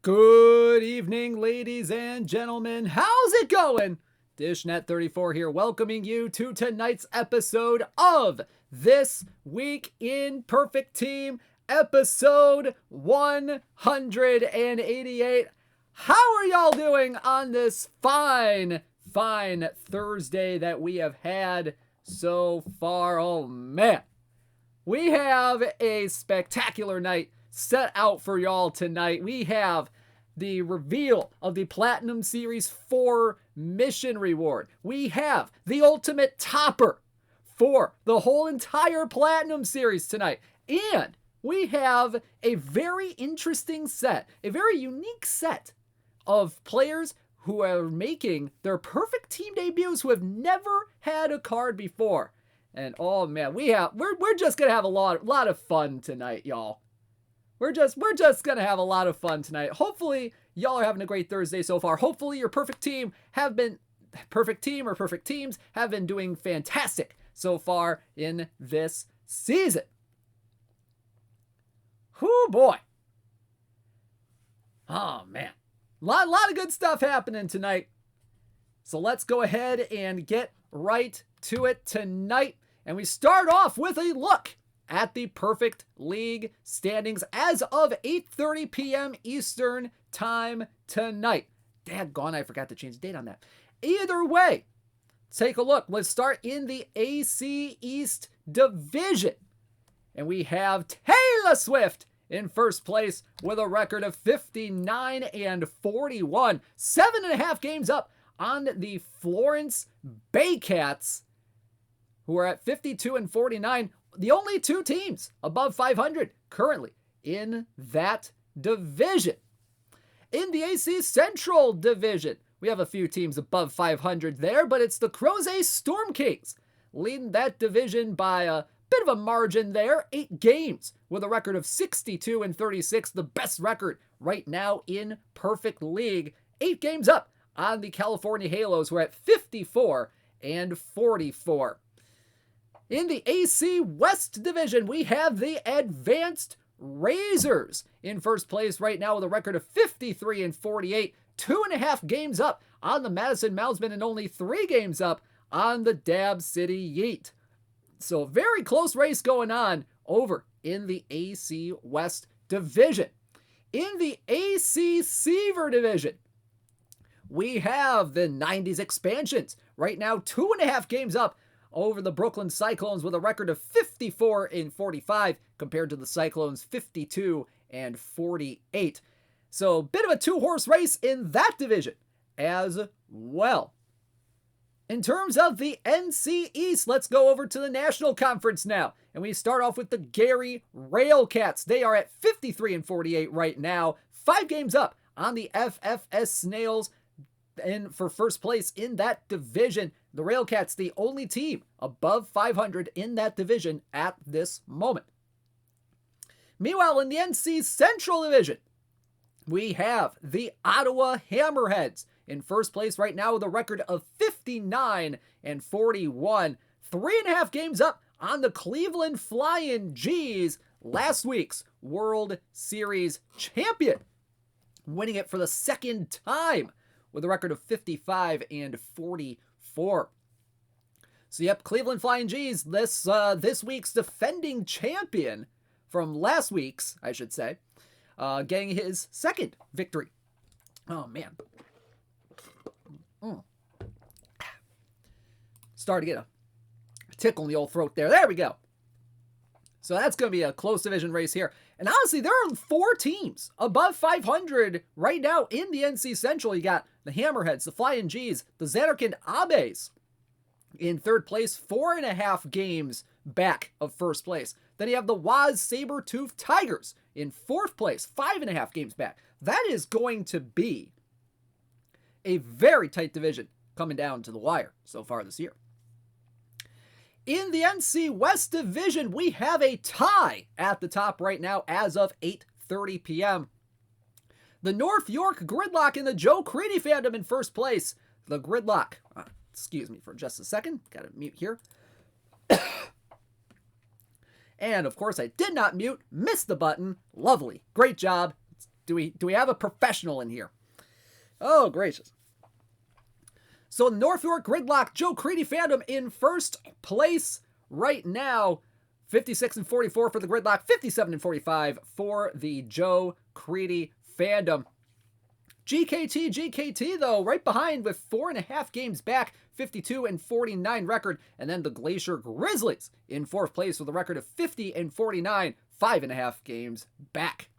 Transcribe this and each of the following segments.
Good evening, ladies and gentlemen. How's it going? DishNet34 here, welcoming you to tonight's episode of This Week in Perfect Team, episode 188. How are y'all doing on this fine Thursday that we have had so far? Oh man, we have a spectacular night set out for y'all tonight. We have the reveal of the Platinum Series 4 mission reward. We have the ultimate topper for the whole entire Platinum Series tonight. And we have a very interesting set, a very unique set of players who are making their perfect team debuts who have never had a card before. And oh man, we're just gonna have a lot of fun tonight, y'all. We're just gonna have a lot of fun tonight. Hopefully, y'all are having a great Thursday so far. Hopefully, your perfect team or perfect teams have been doing fantastic so far in this season. Whoo boy. Oh man. Lot of good stuff happening tonight. So let's go ahead and get right to it tonight. And we start off with a look at the Perfect League standings as of 8:30 p.m. Eastern Time tonight. Daggone, I forgot to change the date on that. Either way, take a look. Let's start in the AC East Division. And we have Taylor Swift in first place with a record of 59-41. 7.5 games up on the Florence Baycats, who are at 52-49. The only two teams above 500 currently in that division. In the AC Central Division, we have a few teams above 500 there, but it's the Crozet Storm Kings leading that division by a bit of a margin there. 8 games with a record of 62-36, the best record right now in Perfect League. 8 games up on the California Halos, who are at 54-44. In the AC West Division, we have the Advanced Razors in first place right now with a record of 53-48. 2.5 games up on the Madison Mousmen and only 3 games up on the Dab City Yeet. So very close race going on over in the AC West Division. In the AC Seaver Division, we have the 90s Expansions right now 2.5 games up over the Brooklyn Cyclones with a record of 54-45 compared to the Cyclones 52-48. So bit of a 2-horse race in that division as well. In terms of the NC East, let's go over to the National Conference now. And we start off with the Gary Railcats. They are at 53-48 right now. 5 games up on the FFS Snails and for first place in that division. The Railcats, the only team above 500 in that division at this moment. Meanwhile, in the NC Central Division, we have the Ottawa Hammerheads in first place right now with a record of 59-41. 3.5 games up on the Cleveland Flying G's, last week's World Series champion, winning it for the second time with a record of 55-44. So yep, Cleveland Flying G's, this week's defending champion from last week's, I should say, getting his second victory. Oh man. Started to get a tickle in the old throat there. There we go. So that's going to be a close division race here. And honestly, there are 4 teams above 500 right now in the NC Central. You got the Hammerheads, the Flying G's, the Zanarkand Abbes in third place, 4.5 games back of first place. Then you have the Waz Sabertooth Tigers in fourth place, 5.5 games back. That is going to be a very tight division coming down to the wire so far this year. In the NC West Division, we have a tie at the top right now as of 8:30 p.m. The North York Gridlock and the Joe Creedy fandom in first place. The Gridlock, excuse me for just a second, gotta mute here. And of course I did not mute, missed the button, lovely, great job. Do we have a professional in here? Oh, gracious. So North York Gridlock, Joe Creedy fandom in first place right now. 56 and 44 for the Gridlock, 57 and 45 for the Joe Creedy fandom. GKT though, right behind with 4.5 games back, 52 and 49 record. And then the Glacier Grizzlies in fourth place with a record of 50 and 49, 5.5 games back.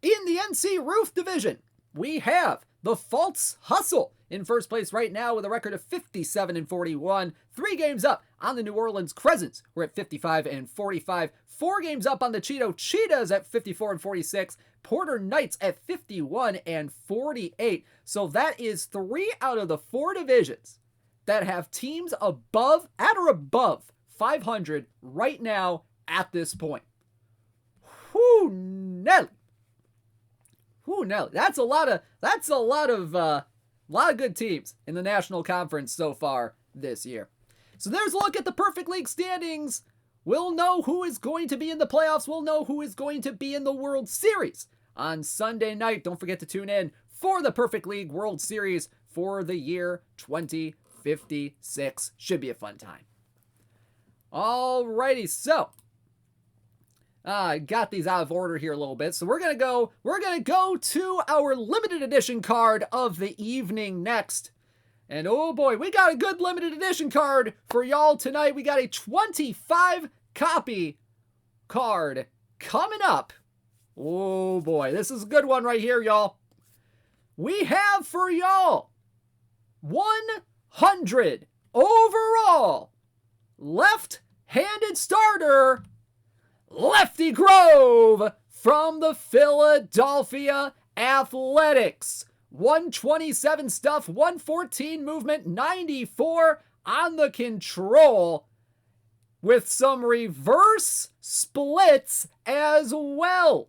In the NC Roof division, we have the False Hustle in first place right now with a record of 57 and 41, 3 games up on the New Orleans Crescents. We're at 55 and 45, 4 games up on the Cheeto Cheetahs at 54 and 46, Porter Knights at 51 and 48. So that is 3 out of the 4 divisions that have teams above, at or above 500 right now at this point. Whoo, Nelly. Ooh, no, that's a lot of good teams in the National Conference so far this year. So there's a look at the Perfect League standings. We'll know who is going to be in the playoffs. We'll know who is going to be in the World Series on Sunday night. Don't forget to tune in for the Perfect League World Series for the year 2056. Should be a fun time. Alrighty, so got these out of order here a little bit. So we're going to go to our limited edition card of the evening next. And oh boy, we got a good limited edition card for y'all tonight. We got a 25 copy card coming up. Oh boy, this is a good one right here, y'all. We have for y'all 100 overall left-handed starter Lefty Grove from the Philadelphia Athletics. 127 stuff, 114 movement, 94 on the control with some reverse splits as well.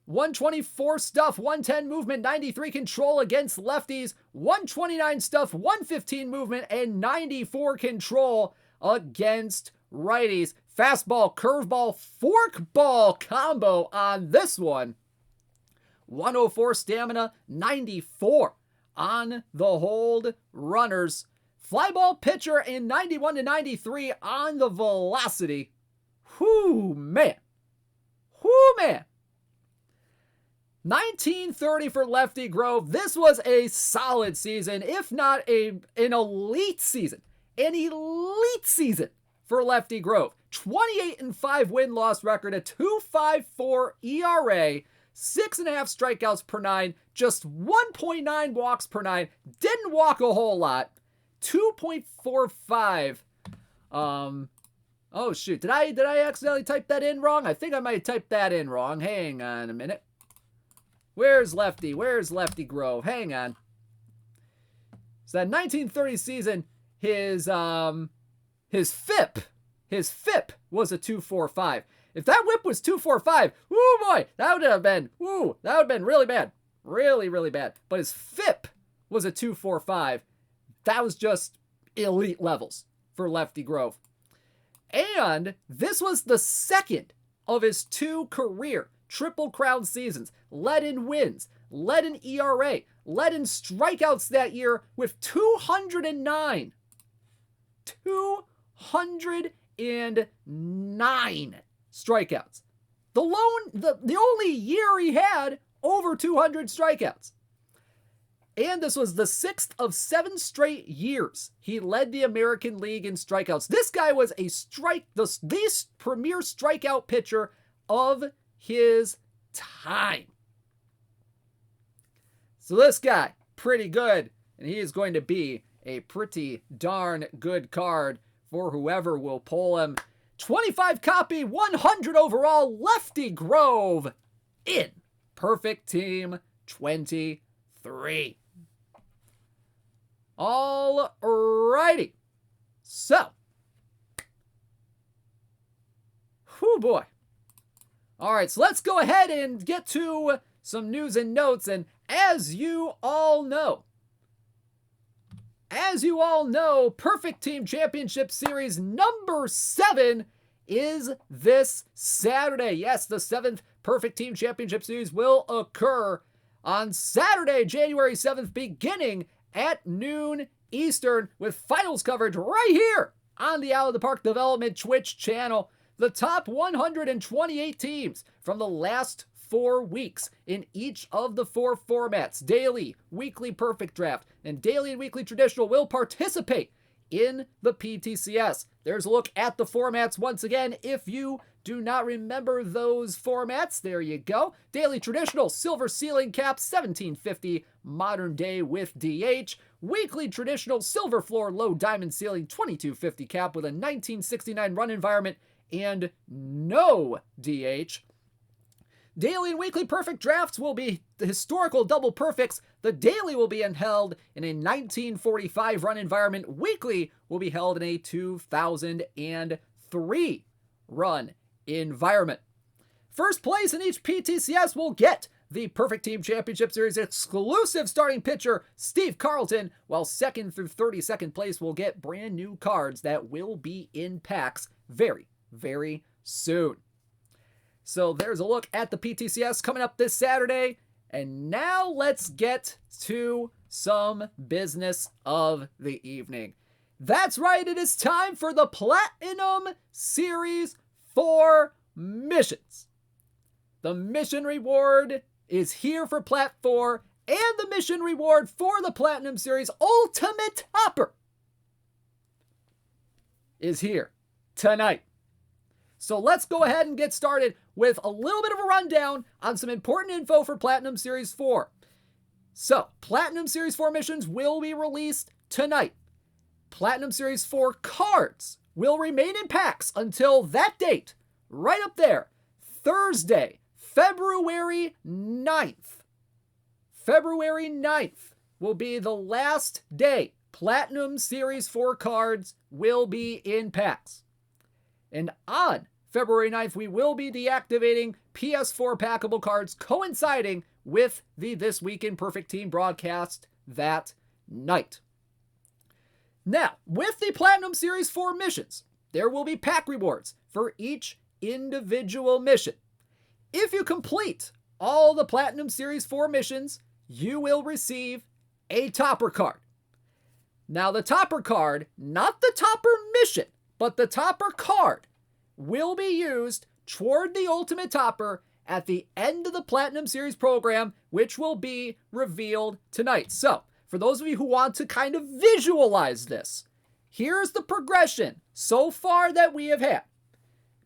124 stuff, 110 movement, 93 control against lefties, 129 stuff, 115 movement, and 94 control against righties. Fastball, curveball, forkball combo on this one. 104 stamina, 94 on the hold runners. Flyball pitcher in 91 to 93 on the velocity. Whoo, man. Whoo, man. 1930 for Lefty Grove. This was a solid season, if not an elite season. An elite season for Lefty Grove. 28 and 5 win-loss record, a 2.54 ERA, 6.5 strikeouts per 9, just 1.9 walks per 9. Didn't walk a whole lot. 2.45. Oh shoot, did I accidentally type that in wrong? I think I might have typed that in wrong. Hang on a minute. Where's Lefty? Where's Lefty Grove? Hang on. So that 1930 season, his FIP was a 2.45. If that whip was 2.45, woo boy, that would have been really bad. Really, really bad. But his FIP was a 2.45. That was just elite levels for Lefty Grove. And this was the second of his 2 career Triple Crown seasons. Led in wins, led in ERA, led in strikeouts that year with 209. 209 strikeouts. The only year he had over 200 strikeouts. And this was the 6th of 7 straight years he led the American League in strikeouts. This guy was the premier strikeout pitcher of his time. So this guy, pretty good, and he is going to be a pretty darn good card for whoever will pull him. 25 copy, 100 overall, Lefty Grove in Perfect Team 23. All righty. So, whew boy. All right, so let's go ahead and get to some news and notes. And as you all know, Perfect Team Championship Series number 7 is this Saturday. Yes, the 7th Perfect Team Championship Series will occur on Saturday, January 7th, beginning at noon Eastern, with finals coverage right here on the Out of the Park Development Twitch channel. The top 128 teams from the last 4 weeks in each of the 4 formats, daily, weekly perfect draft, and daily and weekly traditional, will participate in the PTCS. There's a look at the formats once again. If you do not remember those formats, there you go. Daily traditional, silver ceiling cap, 1750 modern day with DH. Weekly traditional, silver floor, low diamond ceiling, 2250 cap with a 1969 run environment and no DH. Daily and weekly perfect drafts will be the historical double perfects. The daily will be held in a 1945 run environment. Weekly will be held in a 2003 run environment. First place in each PTCS will get the Perfect Team Championship Series exclusive starting pitcher, Steve Carlton, while second through 32nd place will get brand new cards that will be in packs very, very soon. So there's a look at the PTCS coming up this Saturday. And now let's get to some business of the evening. That's right, it is time for the Platinum Series 4 missions. The mission reward is here for Plat 4, and the mission reward for the Platinum Series Ultimate Topper is here tonight. So let's go ahead and get started with a little bit of a rundown on some important info for Platinum Series 4. So, Platinum Series 4 missions will be released tonight. Platinum Series 4 cards will remain in packs until that date, right up there, Thursday, February 9th. February 9th will be the last day Platinum Series 4 cards will be in packs. And on February 9th, we will be deactivating PS4 packable cards coinciding with the This Week in Perfect Team broadcast that night. Now, with the Platinum Series 4 missions, there will be pack rewards for each individual mission. If you complete all the Platinum Series 4 missions, you will receive a Topper card. Now, the Topper card, not the Topper mission, but the Topper card, will be used toward the Ultimate Topper at the end of the Platinum Series program, which will be revealed tonight. So, for those of you who want to kind of visualize this, here's the progression so far that we have had.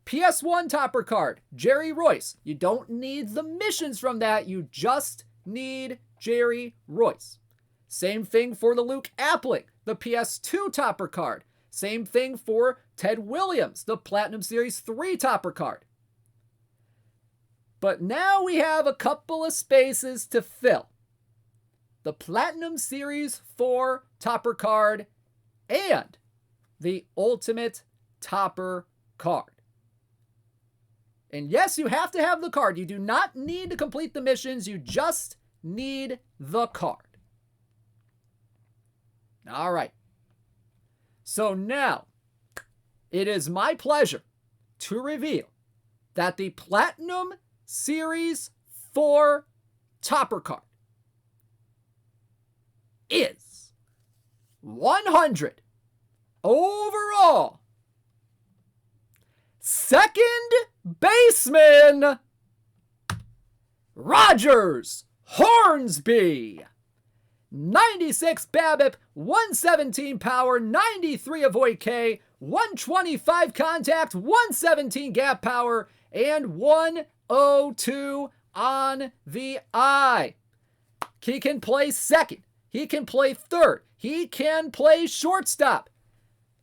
PS1 Topper card, Jerry Royce. You don't need the missions from that, you just need Jerry Royce. Same thing for the Luke Appling, the PS2 Topper card. Same thing for Ted Williams, the Platinum Series 3 Topper card. But now we have a couple of spaces to fill. The Platinum Series 4 Topper card and the Ultimate Topper card. And yes, you have to have the card. You do not need to complete the missions. You just need the card. All right. So now, it is my pleasure to reveal that the Platinum Series 4 Topper card is 100 overall second baseman Rogers Hornsby. 96 BABIP, 117 power, 93 avoid K, 125 contact, 117 gap power, and 102 on the eye. He can play second. He can play third. He can play shortstop.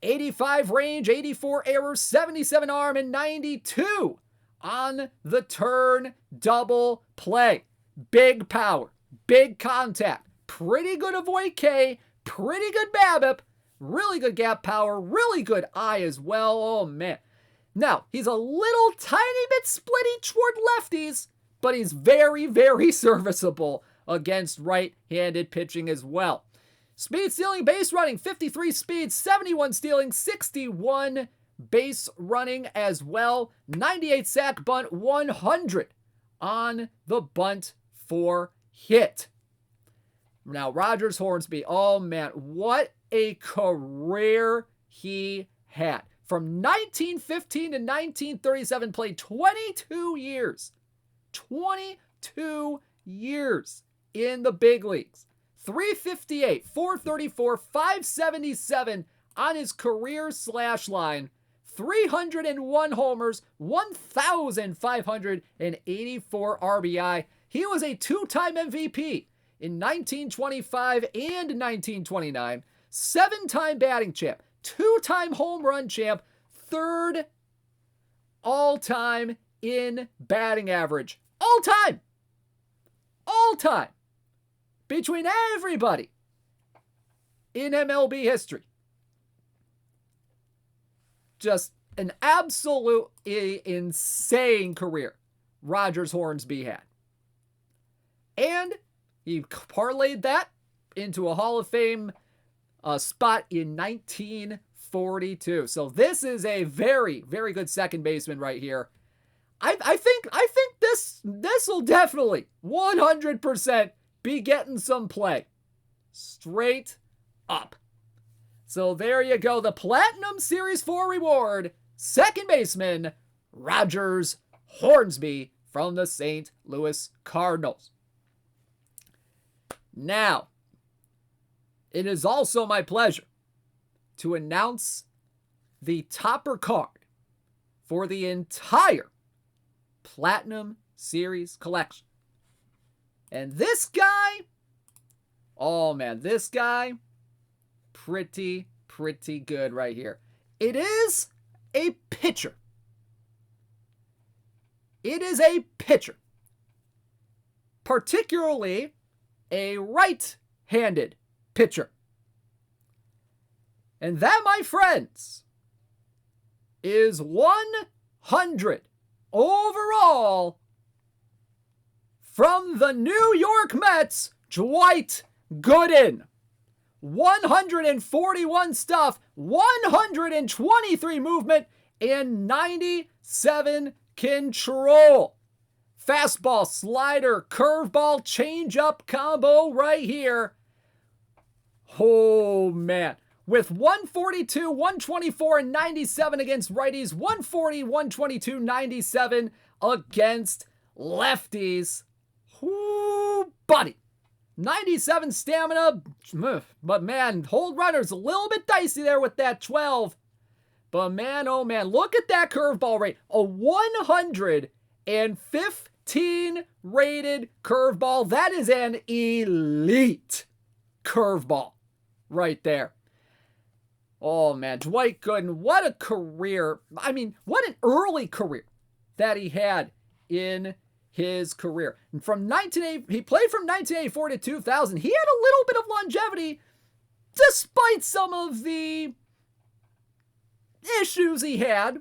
85 range, 84 error, 77 arm, and 92 on the turn double play. Big power, big contact. Pretty good avoid K, pretty good BABIP, really good gap power, really good eye as well. Oh, man. Now, he's a little tiny bit splitty toward lefties, but he's very, very serviceable against right-handed pitching as well. Speed, stealing, base running, 53 speed, 71 stealing, 61 base running as well, 98 sack bunt, 100 on the bunt for hit. Now, Rogers Hornsby, oh man, what a career he had. From 1915 to 1937, played 22 years. 22 years in the big leagues. 358, 434, 577 on his career slash line. 301 homers, 1,584 RBI. He was a two-time MVP in 1925 and 1929. Seven-time batting champ, two-time home run champ, third all-time in batting average. All-time! All-time! Between everybody in MLB history. Just an absolutely insane career Rogers Hornsby had. And he parlayed that into a Hall of Fame spot in 1942. So this is a very, very good second baseman right here. I think this will definitely 100% be getting some play. Straight up. So there you go. The Platinum Series 4 reward. Second baseman, Rogers Hornsby from the St. Louis Cardinals. Now, it is also my pleasure to announce the topper card for the entire Platinum Series collection. And this guy, oh man, this guy, pretty good right here. It is a pitcher. It is a pitcher. Particularly a right-handed pitcher. And that, my friends, is 100 overall from the New York Mets, Dwight Gooden. 141 stuff, 123 movement, and 97 control. Fastball, slider, curveball, changeup combo right here. Oh, man. With 142, 124, and 97 against righties, 140, 122, 97 against lefties. Ooh, buddy. 97 stamina, but man, hold runners a little bit dicey there with that 12. But man, oh man, look at that curveball rate. A 115 rated curveball. That is an elite curveball right there. Oh man, Dwight Gooden, what a career. I mean, what an early career that he had in his career. And from he played from 1984 to 2000. He had a little bit of longevity despite some of the issues he had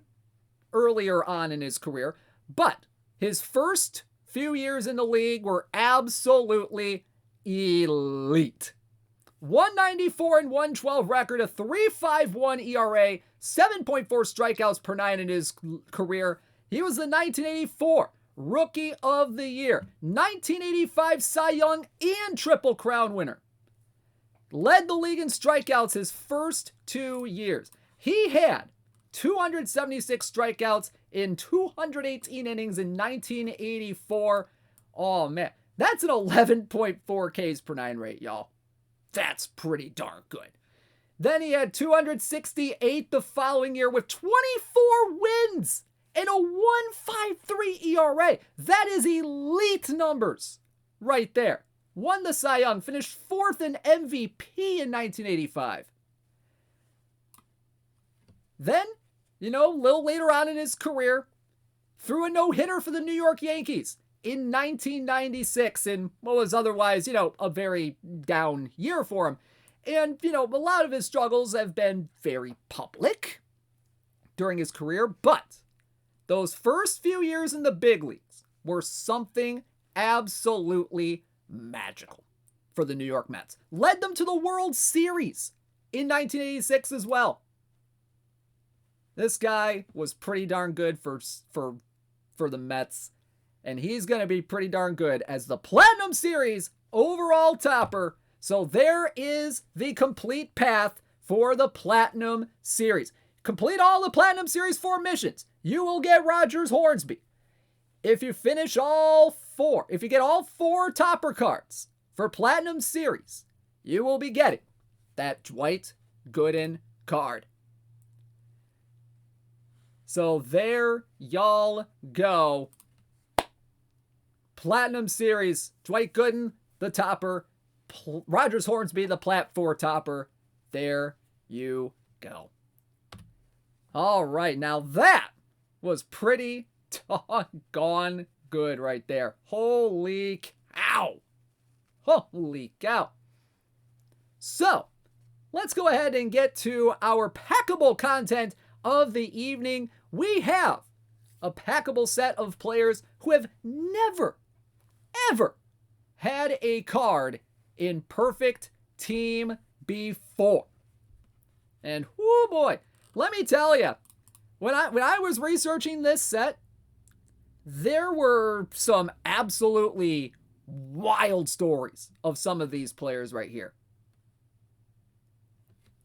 earlier on in his career. But his first few years in the league were absolutely elite. 194 and 112 record, a 3.51 ERA, 7.4 strikeouts per nine in his career. He was the 1984 Rookie of the Year, 1985 Cy Young and Triple Crown winner. Led the league in strikeouts his first 2 years. He had 276 strikeouts in 218 innings in 1984. Oh man, that's an 11.4 Ks per nine rate, y'all. That's pretty darn good. Then he had 268 the following year with 24 wins and a 1.53 ERA. That is elite numbers right there. Won the Cy Young, finished fourth in MVP in 1985. Then, a little later on in his career, threw a no-hitter for the New York Yankees in 1996 in what was otherwise, a very down year for him. And, a lot of his struggles have been very public during his career, but those first few years in the big leagues were something absolutely magical for the New York Mets. Led them to the World Series in 1986 as well. This guy was pretty darn good for the Mets. And he's going to be pretty darn good as the Platinum Series overall topper. So there is the complete path for the Platinum Series. Complete all the Platinum Series 4 missions. You will get Rogers Hornsby. If you finish all 4, if you get all 4 topper cards for Platinum Series, you will be getting that Dwight Gooden card. So there y'all go. Platinum Series, Dwight Gooden, the topper. Rogers Hornsby, the Plat 4 topper. There you go. All right, now that was pretty doggone good right there. Holy cow. Holy cow. So, let's go ahead and get to our packable content of the evening. We have a packable set of players who have never, ever had a card in Perfect Team before. And whoo boy, let me tell you, when I was researching this set, there were some absolutely wild stories of some of these players right here.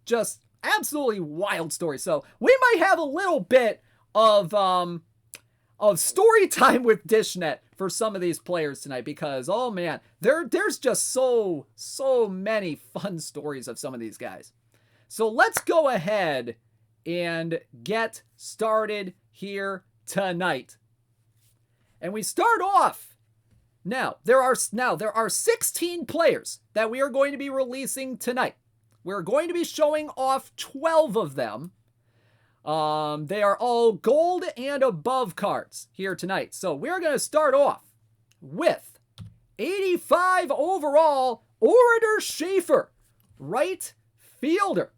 Just absolutely wild stories. So we might have a little bit of story time with Dishnet for some of these players tonight because, oh man, there's just so many fun stories of some of these guys. So let's go ahead and get started here tonight. And we start off. Now, there are 16 players that we are going to be releasing tonight. We're going to be showing off 12 of them. They are all gold and above cards here tonight. So we're going to start off with 85 overall, Orator Schaefer, right fielder.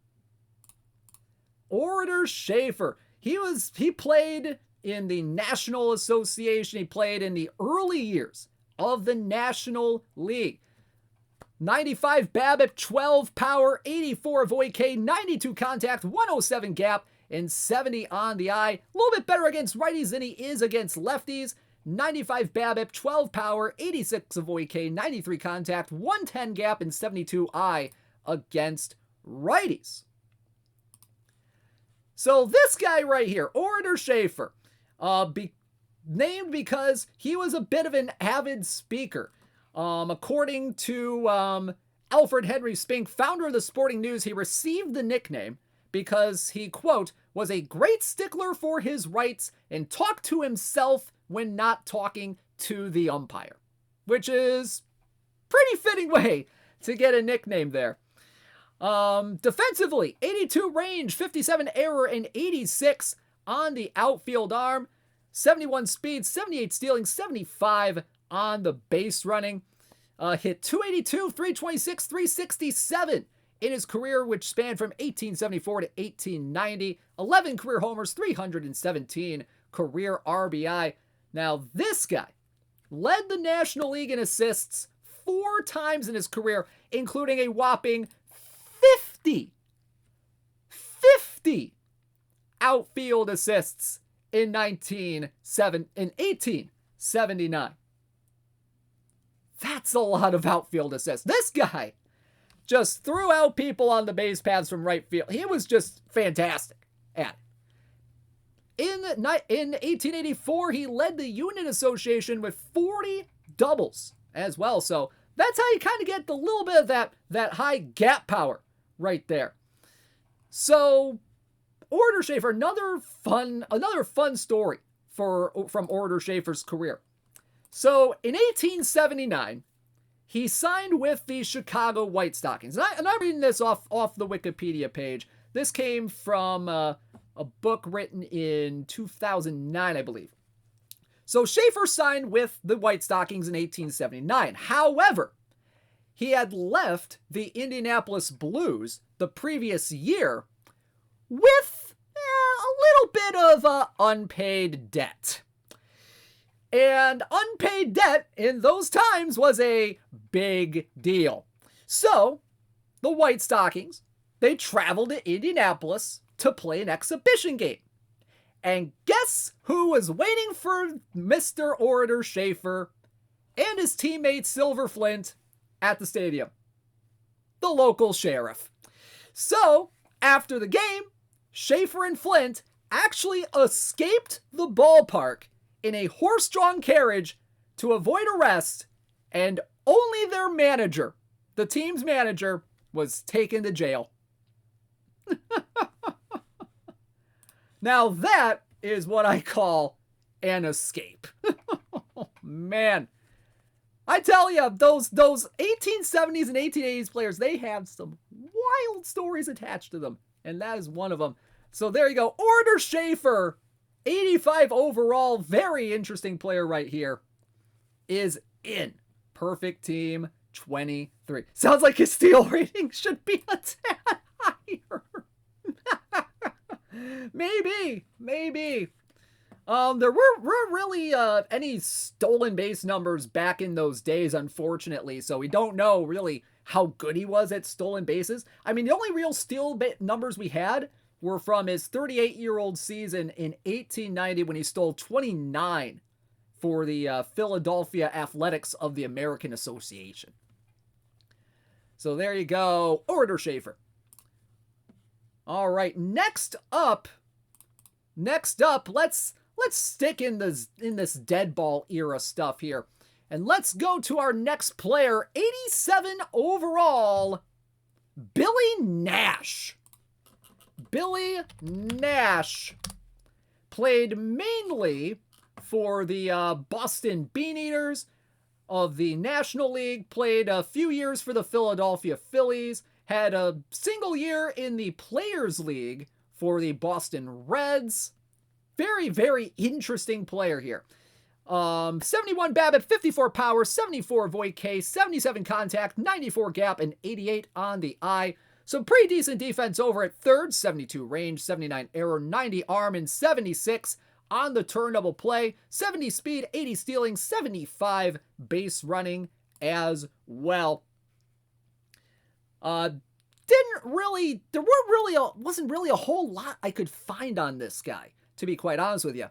Orator Schaefer. He played in the National Association. He played in the early years of the National League. 95 BABIP, 12 power, 84 avoid K, 92 contact, 107 gap, and 70 on the eye. A little bit better against righties than he is against lefties. 95 BABIP, 12 power, 86 avoid K, 93 contact, 110 gap, and 72 eye against righties. So this guy right here, Orator Schaefer, named because he was a bit of an avid speaker. According to Alfred Henry Spink, founder of the Sporting News, he received the nickname because he, quote, was a great stickler for his rights and talked to himself when not talking to the umpire, which is pretty fitting way to get a nickname there. Defensively, 82 range, 57 error, and 86 on the outfield arm, 71 speed, 78 stealing, 75 on the base running. Hit 282, 326, 367 in his career, which spanned from 1874 to 1890. 11 career homers, 317 career RBI. Now, this guy led the National League in assists 4 times in his career, including a whopping 50 outfield assists in 1879. That's a lot of outfield assists. This guy just threw out people on the base paths from right field. He was just fantastic at it. In 1884, he led the Union Association with 40 doubles as well. So that's how you kind of get a little bit of that high gap power right there. So Orator Schaefer, another fun story from Orator Schaefer's career. So in 1879, he signed with the Chicago White Stockings. And I'm reading this off the Wikipedia page. This came from a book written in 2009, I believe. So Schaefer signed with the White Stockings in 1879. However, he had left the Indianapolis Blues the previous year with a little bit of unpaid debt. And unpaid debt in those times was a big deal. So the White Stockings, they traveled to Indianapolis to play an exhibition game. And guess who was waiting for Mr. Orator Schaefer and his teammate Silver Flint at the stadium? The local sheriff. So, after the game, Schaefer and Flint actually escaped the ballpark in a horse-drawn carriage to avoid arrest, and only their manager, the team's manager, was taken to jail. Now that is what I call an escape. Man, I tell you, those 1870s and 1880s players, they have some wild stories attached to them, and that is one of them. So there you go. Orator Schaefer, 85 overall, very interesting player right here, is in Perfect Team 23. Sounds like his steal rating should be a tad higher. Maybe. There weren't really any stolen base numbers back in those days, unfortunately, so we don't know really how good he was at stolen bases. I mean, the only real steal numbers we had were from his 38-year-old season in 1890 when he stole 29 for the Philadelphia Athletics of the American Association. So there you go, Orator Schaefer. All right, next up, let's stick in this dead ball era stuff here. And let's go to our next player, 87 overall, Billy Nash. Billy Nash played mainly for the Boston Beaneaters of the National League, played a few years for the Philadelphia Phillies, had a single year in the Players League for the Boston Reds. Very, very interesting player here. 71 BABIP, 54 power, 74 void K, 77 contact, 94 gap, and 88 on the eye. Some pretty decent defense over at third, 72 range, 79 error, 90 arm, and 76 on the turn double play, 70 speed, 80 stealing, 75 base running as well. Wasn't really a whole lot I could find on this guy, to be quite honest with you.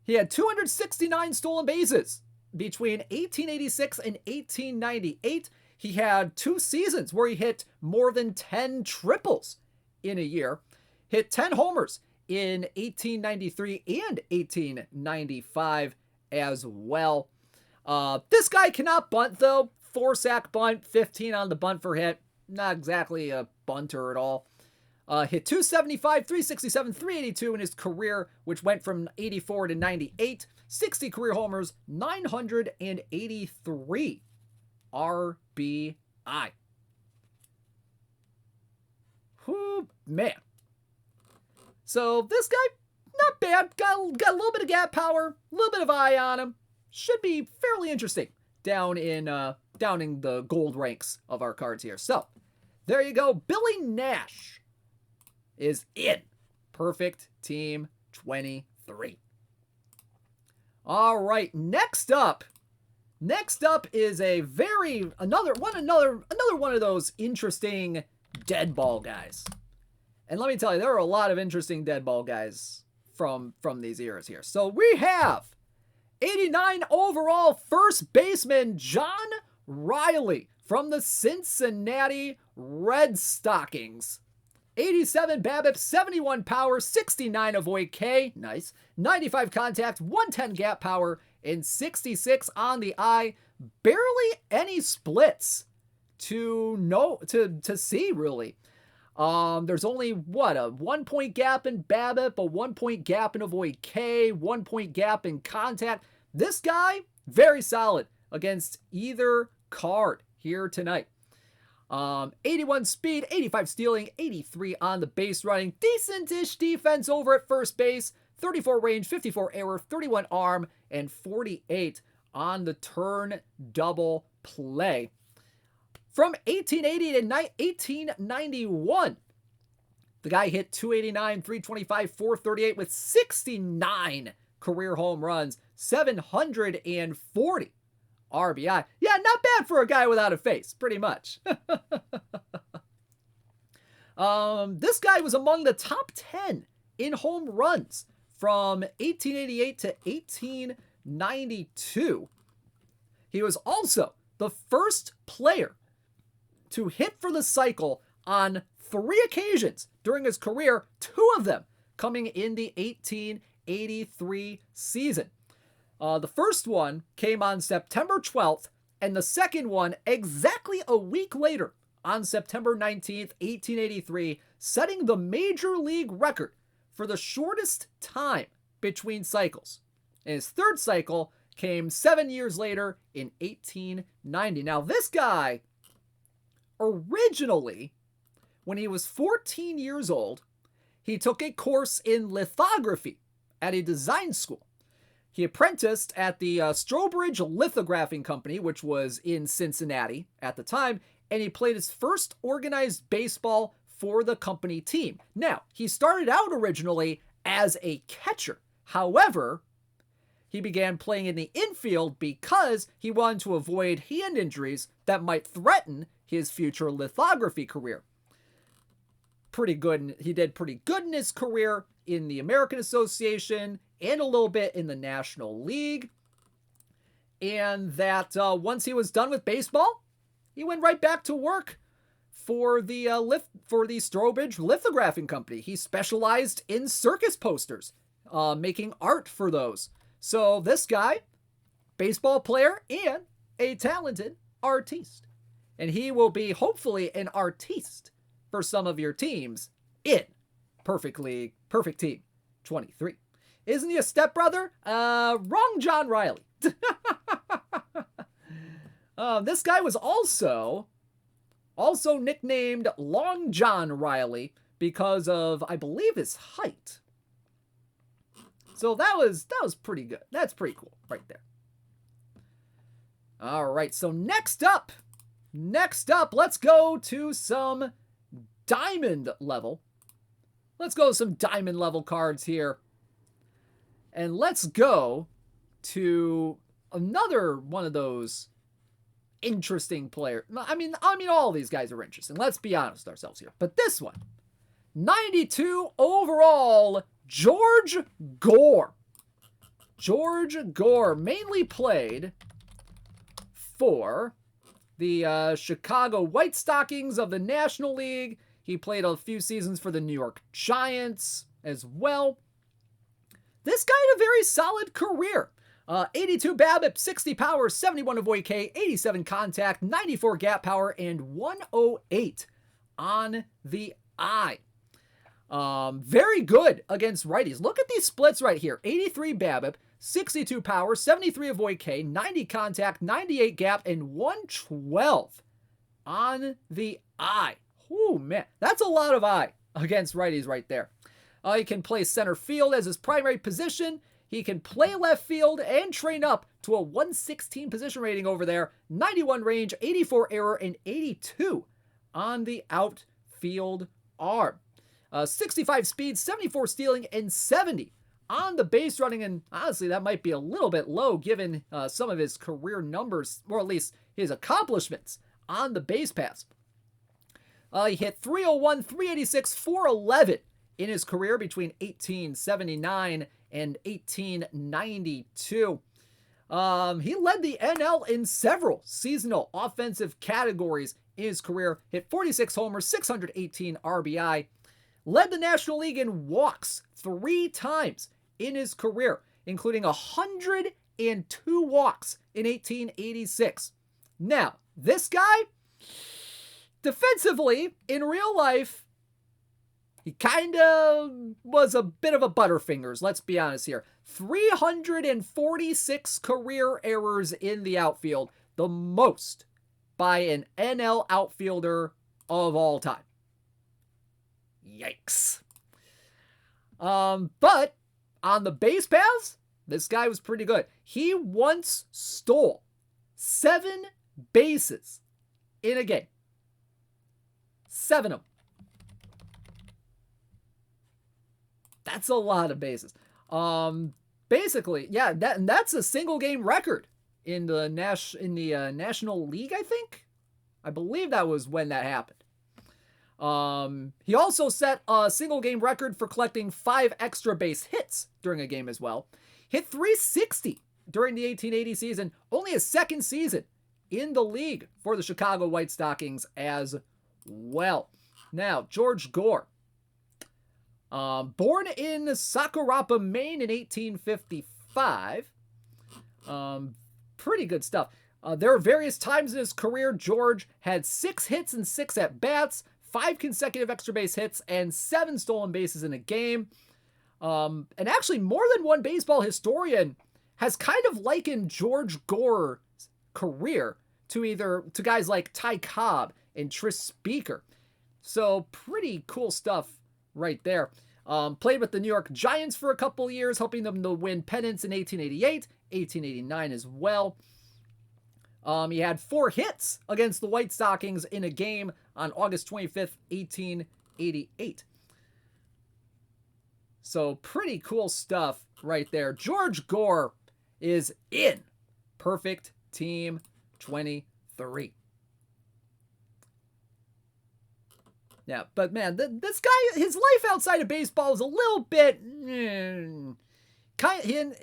He had 269 stolen bases between 1886 and 1898. He had 2 seasons where he hit more than 10 triples in a year, hit 10 homers in 1893 and 1895 as well. This guy cannot bunt though. 4-sack bunt, 15 on the bunt for hit. Not exactly a bunter at all. Hit 275, 367, 382 in his career, which went from 84 to 98. 60 career homers, 983 RBI. Whew, man. So this guy, not bad. Got a little bit of gap power, a little bit of eye on him. Should be fairly interesting down in the gold ranks of our cards here. So there you go. Billy Nash is in Perfect Team 23. All right, next up is another one of those interesting dead ball guys. And let me tell you, there are a lot of interesting dead ball guys from these eras here. So we have 89 overall first baseman John Riley from the Cincinnati Red Stockings. 87 BABIP, 71 power, 69 avoid K, nice, 95 contact, 110 gap power, and 66 on the eye. Barely any splits to see really. There's only a 1-point gap in BABIP, a 1-point gap in avoid K, 1-point gap in contact. This guy, very solid against either card here tonight. 81 speed, 85 stealing, 83 on the base running, decent-ish defense over at first base, 34 range, 54 error, 31 arm, and 48 on the turn double play. From 1880 to 1891, the guy hit 289, 325, 438 with 69 career home runs, 740 RBI. Yeah, not bad for a guy without a face, pretty much. This guy was among the top 10 in home runs from 1888 to 1892. He was also the first player to hit for the cycle on 3 occasions during his career, 2 of them coming in the 1883 season. The first one came on September 12th, and the second one exactly a week later on September 19th, 1883, setting the major league record for the shortest time between cycles. And his third cycle came 7 years later in 1890. Now, this guy, originally, when he was 14 years old, he took a course in lithography at a design school. He apprenticed at the Strobridge Lithographing Company, which was in Cincinnati at the time, and he played his first organized baseball for the company team. Now, he started out originally as a catcher. However, he began playing in the infield because he wanted to avoid hand injuries that might threaten his future lithography career. Pretty good. He did pretty good in his career in the American Association and a little bit in the National League. And that once he was done with baseball, he went right back to work for the Strobridge Lithographing Company. He specialized in circus posters, making art for those. So this guy, baseball player and a talented artiste. And he will be hopefully an artiste for some of your teams in Perfect Team 23. Isn't he a stepbrother? Wrong John Riley. This guy was also nicknamed Long John Riley because of, I believe, his height. So that was pretty good. That's pretty cool right there. All right, so next up, let's go to some diamond level. Let's go to some diamond level cards here. And let's go to another one of those interesting players. I mean, all these guys are interesting. Let's be honest with ourselves here. But this one, 92 overall, George Gore. George Gore mainly played for the Chicago White Stockings of the National League. He played a few seasons for the New York Giants as well. This guy had a very solid career. 82 BABIP, 60 power, 71 avoid K, 87 contact, 94 gap power, and 108 on the eye. Very good against righties. Look at these splits right here. 83 BABIP, 62 power, 73 avoid K, 90 contact, 98 gap, and 112 on the eye. Ooh, man, that's a lot of eye against righties right there. He can play center field as his primary position. He can play left field and train up to a 116 position rating over there, 91 range, 84 error, and 82 on the outfield arm. 65 speed, 74 stealing, and 70 on the base running. And honestly, that might be a little bit low given some of his career numbers, or at least his accomplishments on the base paths. He hit 301, 386, 411 in his career between 1879 and 1892. He led the NL in several seasonal offensive categories in his career, hit 46 homers, 618 RBI, led the National League in walks 3 times in his career, including 102 walks in 1886. Now, this guy, defensively, in real life, he kind of was a bit of a butterfingers, let's be honest here. 346 career errors in the outfield, the most by an NL outfielder of all time. Yikes. But on the base paths, this guy was pretty good. He once stole 7 bases in a game. 7 of them. That's a lot of bases. Basically, yeah, that's a single game record in the National League, I think. I believe that was when that happened. He also set a single game record for collecting 5 extra base hits during a game as well. Hit 360 during the 1880 season, only his second season in the league for the Chicago White Stockings as well. Now, George Gore. Born in Sakuraba, Maine in 1855. Pretty good stuff. There are various times in his career George had 6 hits and 6 at-bats, 5 consecutive extra base hits, and 7 stolen bases in a game. And actually, more than one baseball historian has kind of likened George Gore's career to guys like Ty Cobb and Tris Speaker. So pretty cool stuff right there. Played with the New York Giants for a couple years, helping them to win pennants in 1888, 1889 as well. He had 4 hits against the White Stockings in a game on August 25th, 1888. So pretty cool stuff right there. George Gore is in Perfect Team 23. Yeah, but man, this guy, his life outside of baseball is a little bit... according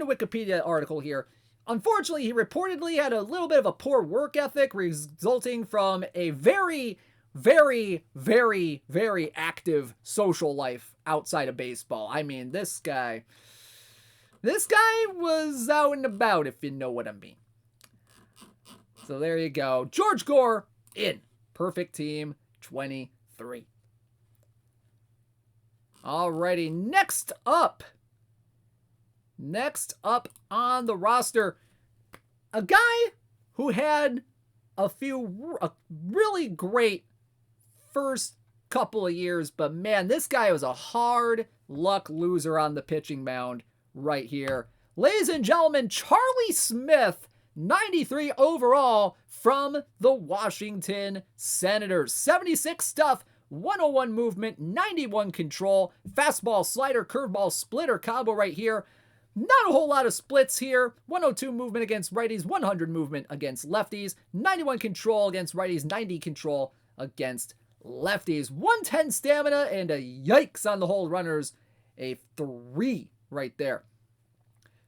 to Wikipedia article here, unfortunately, he reportedly had a little bit of a poor work ethic resulting from a very, very, very, very active social life outside of baseball. I mean, this guy was out and about, if you know what I mean. So there you go. George Gore in Perfect Team 23. Alrighty, next up on the roster, a guy who had a really great first couple of years, but man, this guy was a hard luck loser on the pitching mound right here. Ladies and gentlemen, Charlie Smith, 93 overall from the Washington Senators. 76 stuff, 101 movement, 91 control, fastball, slider, curveball, splitter combo right here. Not a whole lot of splits here. 102 movement against righties, 100 movement against lefties, 91 control against righties, 90 control against lefties. 110 stamina and a yikes on the whole runners, a 3 right there.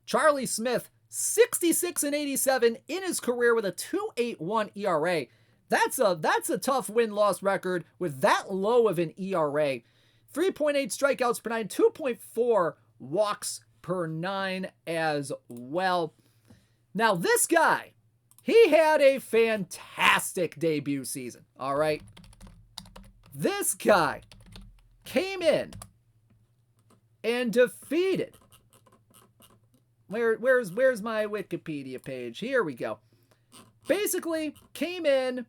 Charlie Smith, 66 and 87 in his career with a 2.81 ERA. That's a tough win-loss record with that low of an ERA. 3.8 strikeouts per 9, 2.4 walks per 9 as well. Now this guy, he had a fantastic debut season, all right? This guy came in and defeated... Where's my Wikipedia page? Here we go. Basically, came in,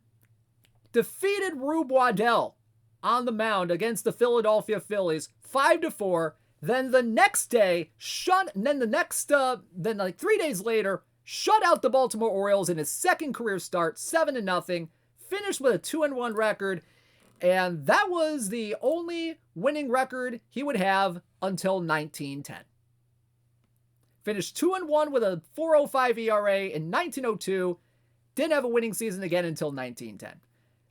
defeated Rube Waddell on the mound against the Philadelphia Phillies, 5-4. Then the next day, then like 3 days later, shut out the Baltimore Orioles in his second career start, 7-0. Finished with a 2-1 record, and that was the only winning record he would have until 1910. Finished 2-1 with a 4.05 ERA in 1902. Didn't have a winning season again until 1910.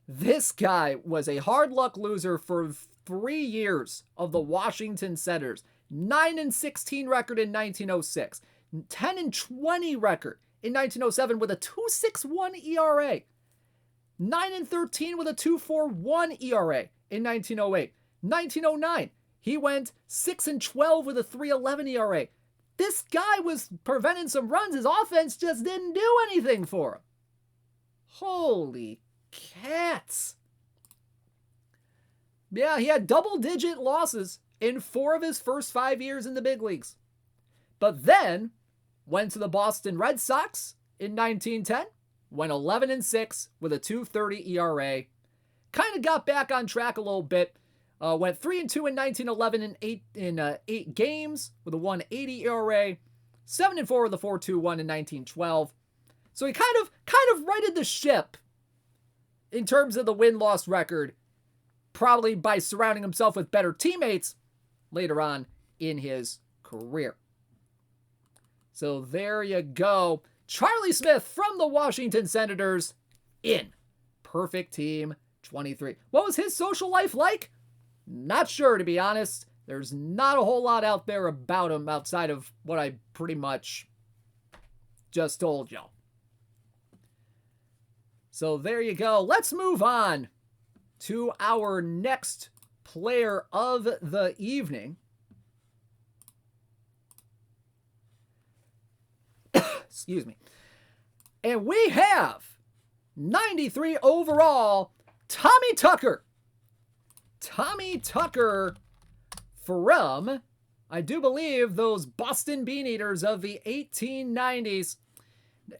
This guy was a hard luck loser for 3 years of the Washington Senators. 9-16 record in 1906. 10-20 record in 1907 with a 2.61 ERA. 9-13 with a 2.41 ERA in 1908. 1909, he went 6-12 with a 3.11 ERA. This guy was preventing some runs. His offense just didn't do anything for him. Holy cats. Yeah, he had double-digit losses in 4 of his first 5 years in the big leagues. But then went to the Boston Red Sox in 1910. Went 11-6 with a 2.30 ERA. Kind of got back on track a little bit. Went 3-2 in 1911 in 8 games with a 1.80 ERA. 7-4 with a 4.21 in 1912. So he kind of righted the ship in terms of the win-loss record, probably by surrounding himself with better teammates later on in his career. So there you go. Charlie Smith from the Washington Senators in Perfect Team 23. What was his social life like? Not sure, to be honest. There's not a whole lot out there about him outside of what I pretty much just told y'all. So there you go. Let's move on to our next player of the evening. Excuse me. And we have 93 overall, Tommy Tucker. Tommy Tucker from, I do believe, those Boston Beaneaters of the 1890s.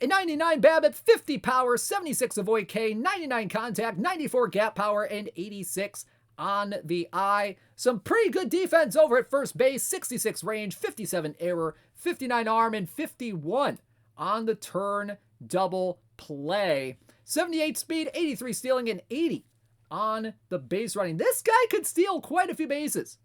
99 BABIP, 50 power, 76 avoid K, 99 contact, 94 gap power, and 86 on the eye. Some pretty good defense over at first base, 66 range, 57 error, 59 arm, and 51 on the turn double play. 78 speed, 83 stealing, and 80 on the base running. This guy could steal quite a few bases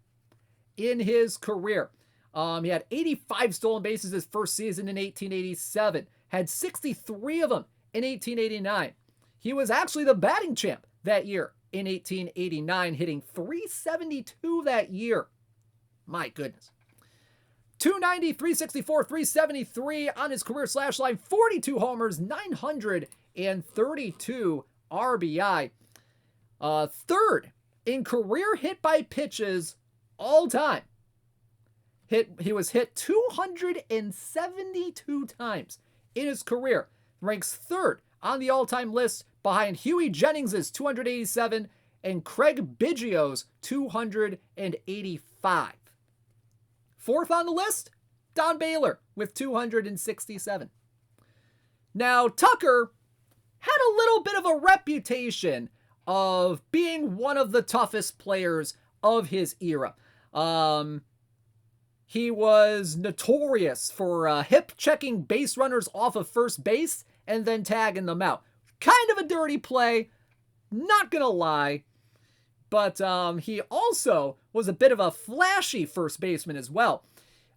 in his career. He had 85 stolen bases his first season in 1887. Had 63 of them in 1889. He was actually the batting champ that year in 1889, hitting 372 that year. My goodness. 290, 364, 373 on his career slash line, 42 homers, 932 RBI. Third in career hit by pitches all time. He was hit 272 times in his career. Ranks third on the all-time list behind Huey Jennings's 287 and Craig Biggio's 285. Fourth on the list, Don Baylor with 267. Now, Tucker had a little bit of a reputation of being one of the toughest players of his era. He was notorious for hip-checking base runners off of first base and then tagging them out. Kind of a dirty play, not gonna lie. But he also was a bit of a flashy first baseman as well.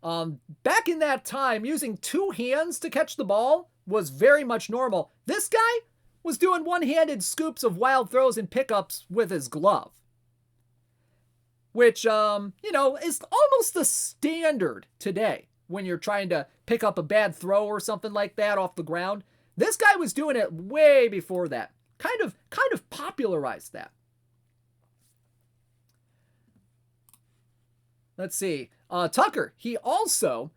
Back in that time, using two hands to catch the ball was very much normal. This guy was doing one-handed scoops of wild throws and pickups with his glove. Which, is almost the standard today when you're trying to pick up a bad throw or something like that off the ground. This guy was doing it way before that. Kind of popularized that. Let's see. Tucker, he also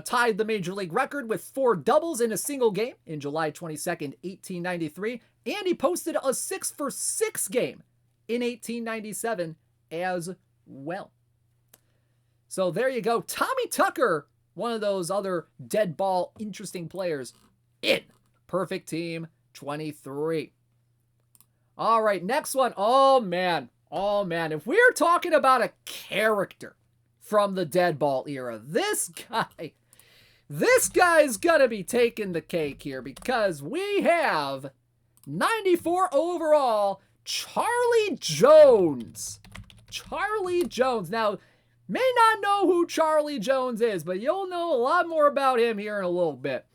tied the Major League record with 4 doubles in a single game in July 22nd, 1893. And he posted a 6-for-6 game in 1897 as well. So there you go. Tommy Tucker, one of those other dead ball interesting players in Perfect Team 23. All right, next one. Oh man. If we're talking about a character from the dead ball era, this guy's gonna be taking the cake here, because we have 94 overall, Charlie Jones. Charlie Jones. Now, may not know who Charlie Jones is, but you'll know a lot more about him here in a little bit.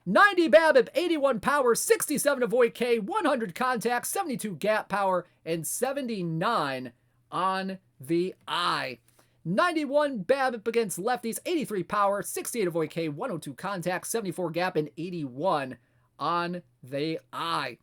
90 BABIP, 81 power, 67 avoid K, 100 contact, 72 gap power, and 79 on the eye. 91 BABIP against lefties, 83 power, 68 avoid K, 102 contact, 74 gap, and 81 on the eye.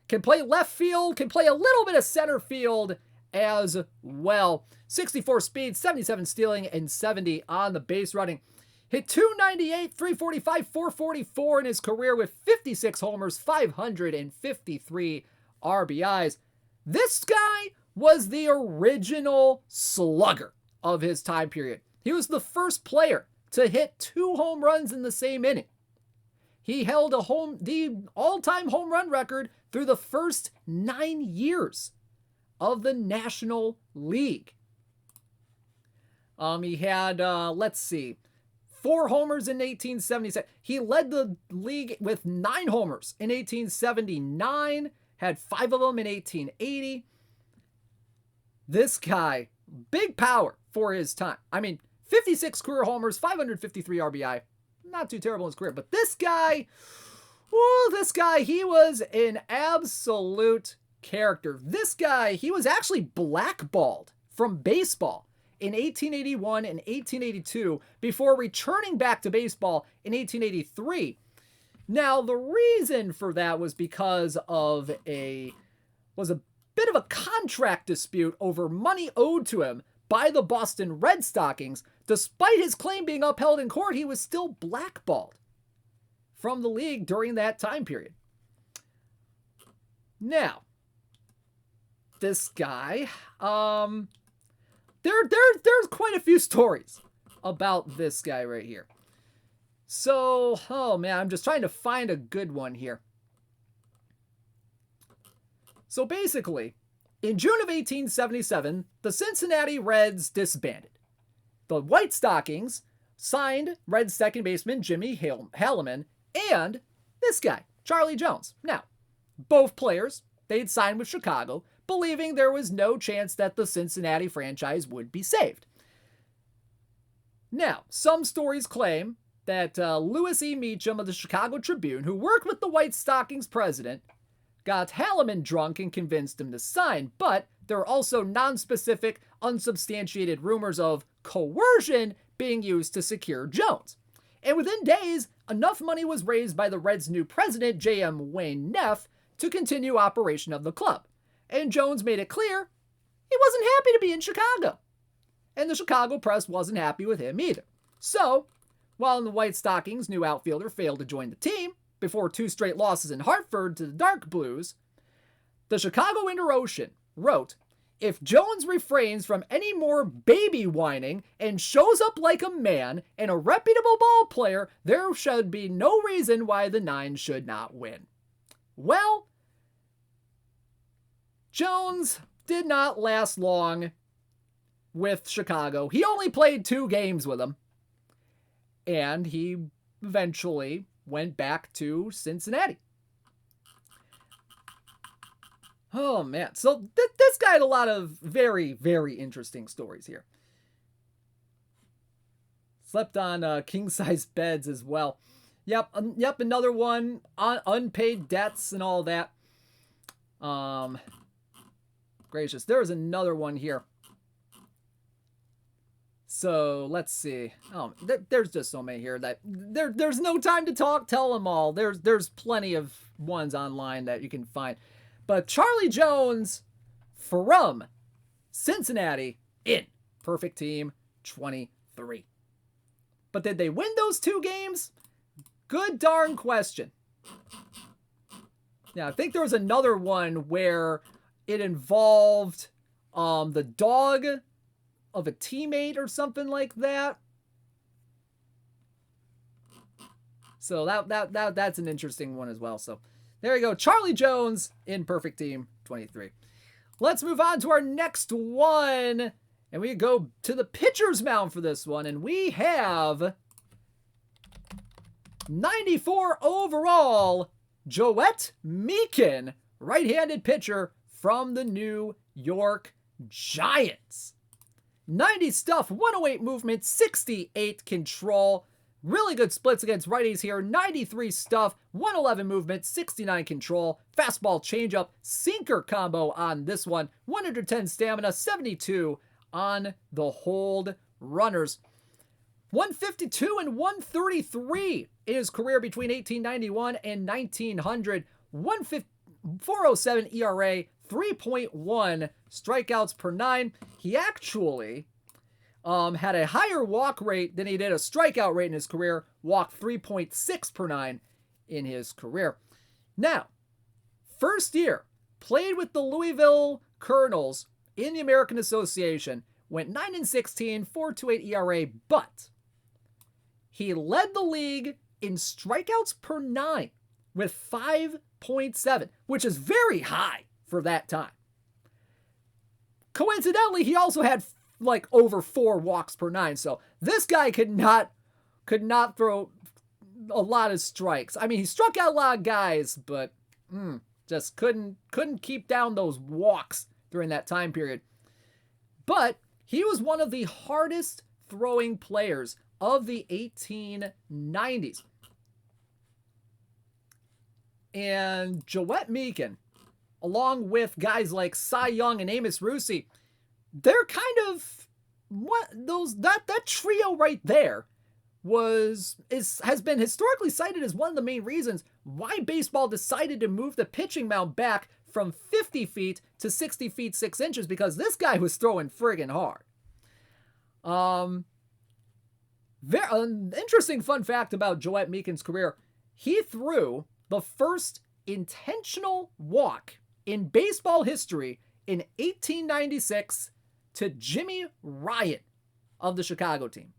Can play left field, can play a little bit of center field as well. 64 speed, 77 stealing, and 70 on the base running. Hit 298, 345, 444 in his career with 56 homers, 553 RBIs. This guy was the original slugger of his time period. He was the first player to hit 2 home runs in the same inning. He held the all-time home run record through the first 9 years of the National League. He had, 4 homers in 1877. He led the league with 9 homers in 1879, had 5 of them in 1880. This guy, big power for his time. 56 career homers, 553 RBI. Not too terrible in his career, but this guy, he was an absolute character. This guy, he was actually blackballed from baseball in 1881 and 1882 before returning back to baseball in 1883. Now, the reason for that was because of a bit of a contract dispute over money owed to him by the Boston Red Stockings. Despite his claim being upheld in court, he was still blackballed from the league during that time period. Now, this guy, there's quite a few stories about this guy right here. So, oh man, I'm just trying to find a good one here. So basically, in June of 1877, the Cincinnati Reds disbanded. The White Stockings signed Reds second baseman Jimmy Halleman and this guy, Charlie Jones. Now, both players, they'd signed with Chicago, believing there was no chance that the Cincinnati franchise would be saved. Now, some stories claim that Lewis E. Meacham of the Chicago Tribune, who worked with the White Stockings president, got Halleman drunk and convinced him to sign, but there are also non-specific, unsubstantiated rumors of coercion being used to secure Jones. And within days, enough money was raised by the Reds' new president, J.M. Wayne Neff, to continue operation of the club. And Jones made it clear he wasn't happy to be in Chicago. And the Chicago press wasn't happy with him either. So, while the White Stockings' new outfielder failed to join the team, before 2 straight losses in Hartford to the Dark Blues, the Chicago Inter-Ocean wrote, "If Jones refrains from any more baby whining and shows up like a man and a reputable ball player, there should be no reason why the Nine should not win." Well, Jones did not last long with Chicago. He only played 2 games with them, and he eventually went back to Cincinnati. Oh man, so this guy had a lot of very, very interesting stories here. Slept on king-size beds as well. Yep, another one, unpaid debts and all that. Gracious, there's another one here. So let's see. Oh, there's just so many here that there's no time to tell them all. There's plenty of ones online that you can find. But Charlie Jones from Cincinnati in Perfect Team 23. But did they win those 2 games? Good darn question. Yeah, I think there was another one where it involved the dog of a teammate or something like that. So that's an interesting one as well. So there you go. Charlie Jones in Perfect Team 23. Let's move on to our next one. And we go to the pitcher's mound for this one. And we have 94 overall, Joette Meekin, right-handed pitcher from the New York Giants. 90 stuff, 108 movement, 68 control. Really good splits against righties here. 93 stuff, 111 movement, 69 control. Fastball changeup, sinker combo on this one. 110 stamina, 72 on the hold runners. 152 and 133 in his career between 1891 and 1900. 407 ERA, 3.1 strikeouts per 9. He actually had a higher walk rate than he did a strikeout rate in his career. Walked 3.6 per 9 in his career. Now, first year, played with the Louisville Colonels in the American Association. Went 9-16, 4.28 ERA, but he led the league in strikeouts per 9 with 5.7, which is very high for that time. Coincidentally, he also had like over 4 walks per 9, so this guy could not throw a lot of strikes. I mean, he struck out a lot of guys, but just couldn't keep down those walks during that time period. But he was one of the hardest throwing players of the 1890s. And Joette Meekin along with guys like Cy Young and Amos Russi, they're kind of that trio right there has been historically cited as one of the main reasons why baseball decided to move the pitching mound back from 50 feet to 60 feet 6 inches, because this guy was throwing friggin' hard. An interesting fun fact about Joette Meekin's career: he threw the first intentional walk in baseball history in 1896 to Jimmy Ryan of the Chicago team.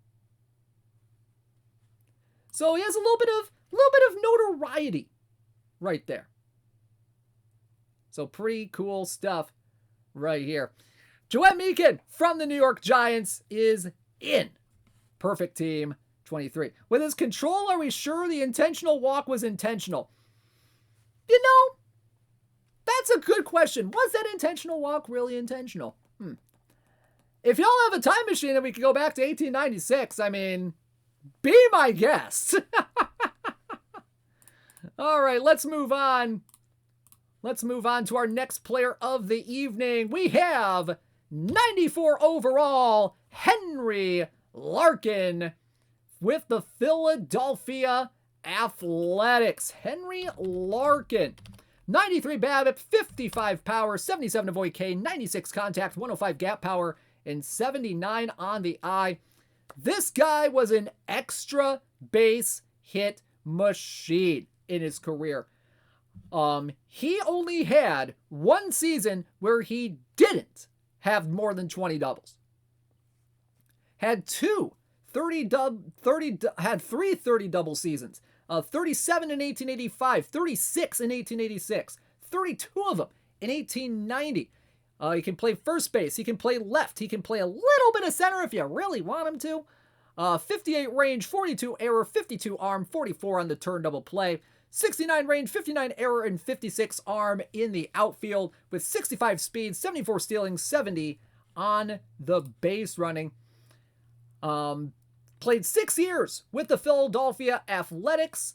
So he has a little bit of notoriety right there. So pretty cool stuff right here. Joette Meekin from the New York Giants is in Perfect Team 23. With his control, are we sure the intentional walk was intentional? You know, that's a good question. Was that intentional walk really intentional? If y'all have a time machine that we could go back to 1896, I mean, be my guest. All right, let's move on. Let's move on to our next player of the evening. We have 94 overall, Henry Larkin with the Philadelphia Athletics. Henry Larkin. 93 BABIP, 55 power, 77 avoid K, 96 contact, 105 gap power, and 79 on the eye. This guy was an extra base hit machine in his career. He only had one season where he didn't have more than 20 doubles. Had three 30 double seasons. 37 in 1885, 36 in 1886, 32 of them in 1890. He can play first base. He can play left. He can play a little bit of center if you really want him to. 58 range, 42 error, 52 arm, 44 on the turn double play. 69 range, 59 error, and 56 arm in the outfield with 65 speed, 74 stealing, 70 on the base running. Played 6 years with the Philadelphia Athletics.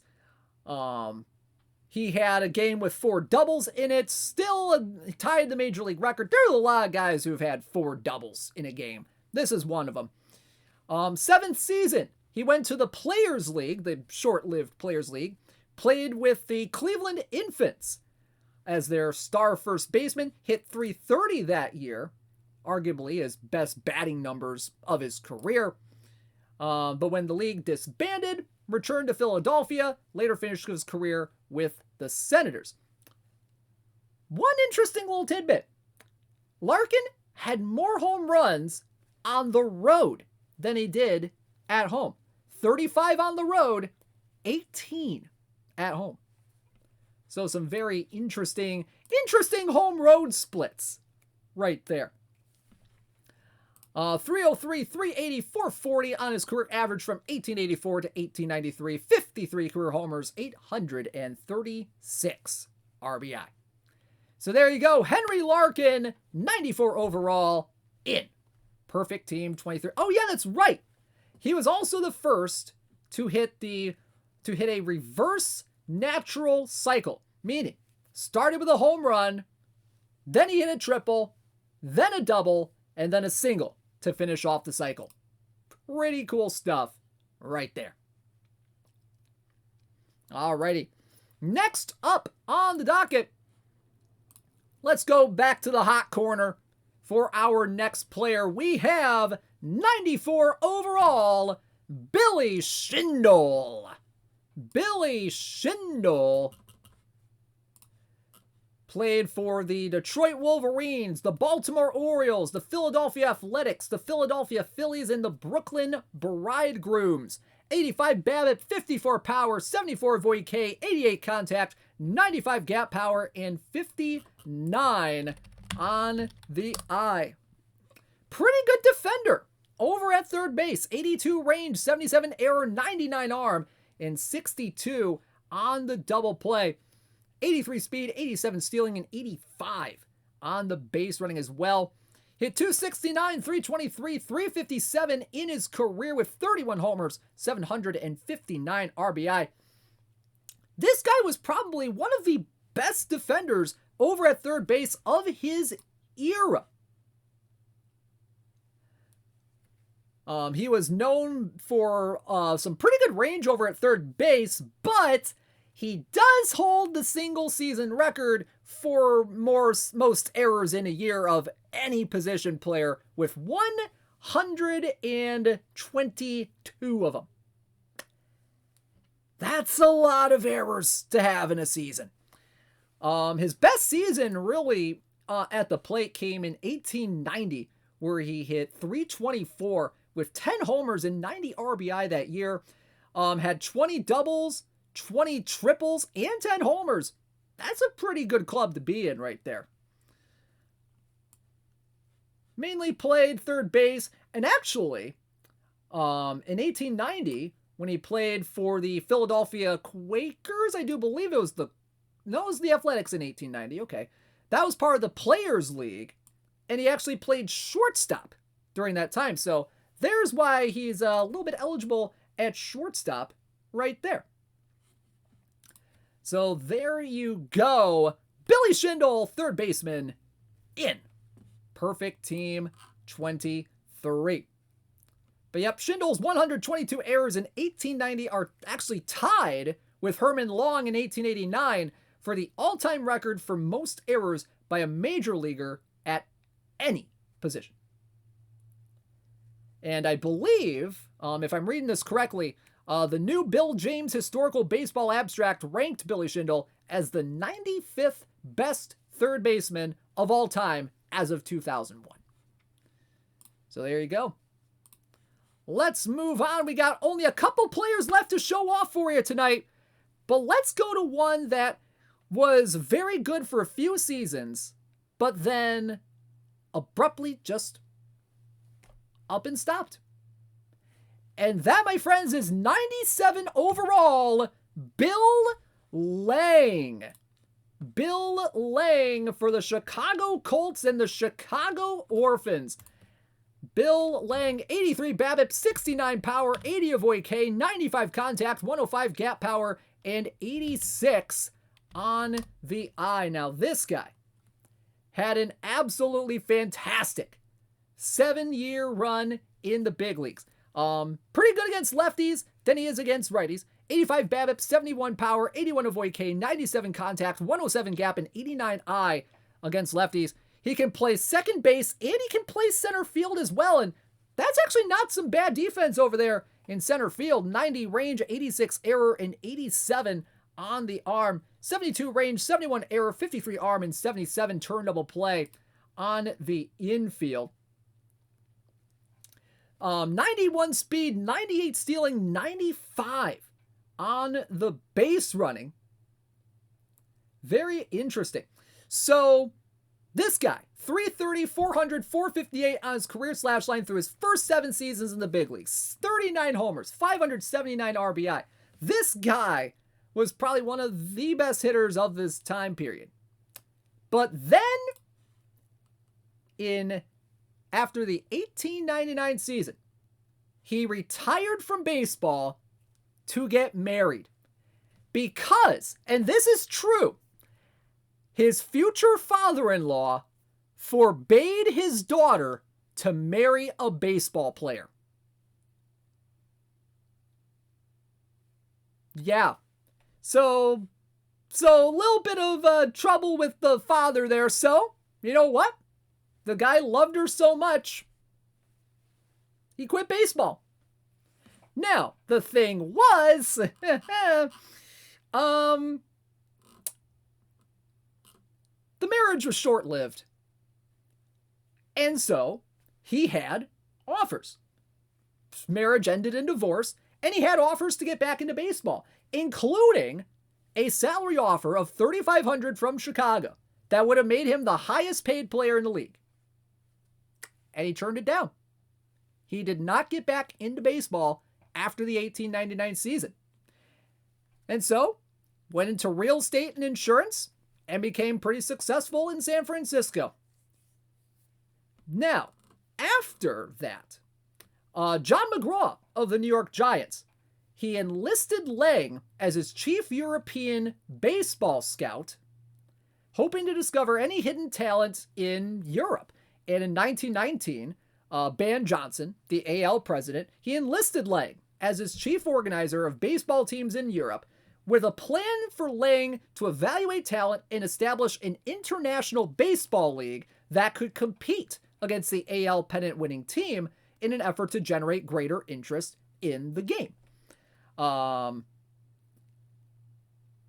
He had a game with 4 doubles in it. Still tied the major league record. There are a lot of guys who've had 4 doubles in a game. This is one of them. 7th season, he went to the Players League, the short-lived Players League. Played with the Cleveland Infants as their star first baseman. Hit .330 that year. Arguably his best batting numbers of his career. But when the league disbanded, returned to Philadelphia, later finished his career with the Senators. One interesting little tidbit. Larkin had more home runs on the road than he did at home. 35 on the road, 18 at home. So some very interesting home road splits right there. 303, 380, 440 on his career average from 1884 to 1893. 53 career homers, 836 RBI. So there you go. Henry Larkin, 94 overall, in Perfect Team 23. Oh yeah, that's right. He was also the first to hit a reverse natural cycle, meaning started with a home run, then he hit a triple, then a double, and then a single to finish off the cycle. Pretty cool stuff right there. Alrighty. Next up on the docket, let's go back to the hot corner for our next player. We have 94 overall, Billy Schindel. Billy Schindel played for the Detroit Wolverines, the Baltimore Orioles, the Philadelphia Athletics, the Philadelphia Phillies, and the Brooklyn Bridegrooms. 85 BABIP, 54 power, 74 avoid K, 88 contact, 95 gap power, and 59 on the eye. Pretty good defender over at third base. 82 range, 77 error, 99 arm, and 62 on the double play. 83 speed, 87 stealing, and 85 on the base running as well. Hit .269, .323, .357 in his career with 31 homers, 759 RBI. This guy was probably one of the best defenders over at third base of his era. He was known for some pretty good range over at third base, but he does hold the single season record for most errors in a year of any position player with 122 of them. That's a lot of errors to have in a season. His best season really at the plate came in 1890, where he hit .324 with 10 homers and 90 RBI that year. Had 20 doubles, 20 triples, and 10 homers. That's a pretty good club to be in right there. Mainly played third base, and actually, in 1890, when he played for the Philadelphia Quakers, I do believe it was the Athletics in 1890, okay. That was part of the Players League, and he actually played shortstop during that time, so there's why he's a little bit eligible at shortstop right there. So there you go. Billy Schindel, third baseman, in. Perfect team 23. But yep, Schindel's 122 errors in 1890 are actually tied with Herman Long in 1889 for the all-time record for most errors by a major leaguer at any position. And I believe, if I'm reading this correctly, the new Bill James Historical Baseball Abstract ranked Billy Schindel as the 95th best third baseman of all time as of 2001. So there you go. Let's move on. We got only a couple players left to show off for you tonight, but let's go to one that was very good for a few seasons, but then abruptly just up and stopped. And that, my friends, is 97 overall, Bill Lang. Bill Lang for the Chicago Colts and the Chicago Orphans. Bill Lang, 83 BABIP, 69 power, 80 avoid K, 95 contact, 105 gap power, and 86 on the eye. Now, this guy had an absolutely fantastic 7-year run in the big leagues. Pretty good against lefties than he is against righties. 85 BABIP, 71 power, 81 avoid K, 97 contact, 107 gap, and 89 eye against lefties. He can play second base and he can play center field as well. And that's actually not some bad defense over there in center field. 90 range, 86 error, and 87 on the arm. 72 range, 71 error, 53 arm, and 77 turn double play on the infield. 91 speed, 98 stealing, 95 on the base running. Very interesting. So this guy, 330, 400, 458 on his career slash line through his first 7 seasons in the big leagues. 39 homers, 579 RBI. This guy was probably one of the best hitters of this time period. But then, after the 1899 season, he retired from baseball to get married. Because, and this is true, his future father-in-law forbade his daughter to marry a baseball player. Yeah. So a little bit of trouble with the father there. So, you know what? The guy loved her so much, he quit baseball. Now, the thing was, the marriage was short-lived. And so, he had offers. Marriage ended in divorce, and he had offers to get back into baseball, including a salary offer of $3,500 from Chicago that would have made him the highest paid player in the league. And he turned it down. He did not get back into baseball after the 1899 season. And so, went into real estate and insurance and became pretty successful in San Francisco. Now, after that, John McGraw of the New York Giants, he enlisted Lang as his chief European baseball scout, hoping to discover any hidden talent in Europe. And in 1919, Ban Johnson, the AL president, he enlisted Lang as his chief organizer of baseball teams in Europe, with a plan for Lang to evaluate talent and establish an international baseball league that could compete against the AL pennant-winning team in an effort to generate greater interest in the game. Now,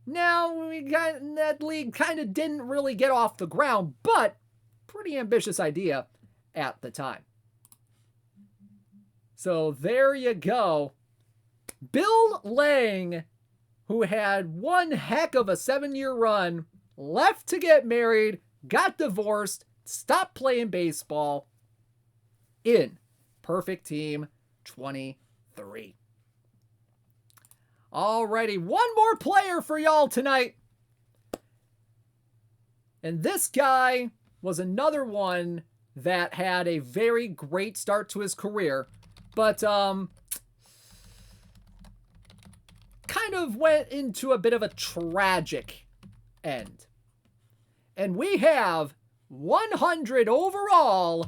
that league kind of didn't really get off the ground, but pretty ambitious idea at the time. So there you go. Bill Lang, who had one heck of a 7-year run, left to get married, got divorced, stopped playing baseball, in Perfect Team 23. Alrighty, one more player for y'all tonight. And this guy was another one that had a very great start to his career, but kind of went into a bit of a tragic end. And we have 100 overall,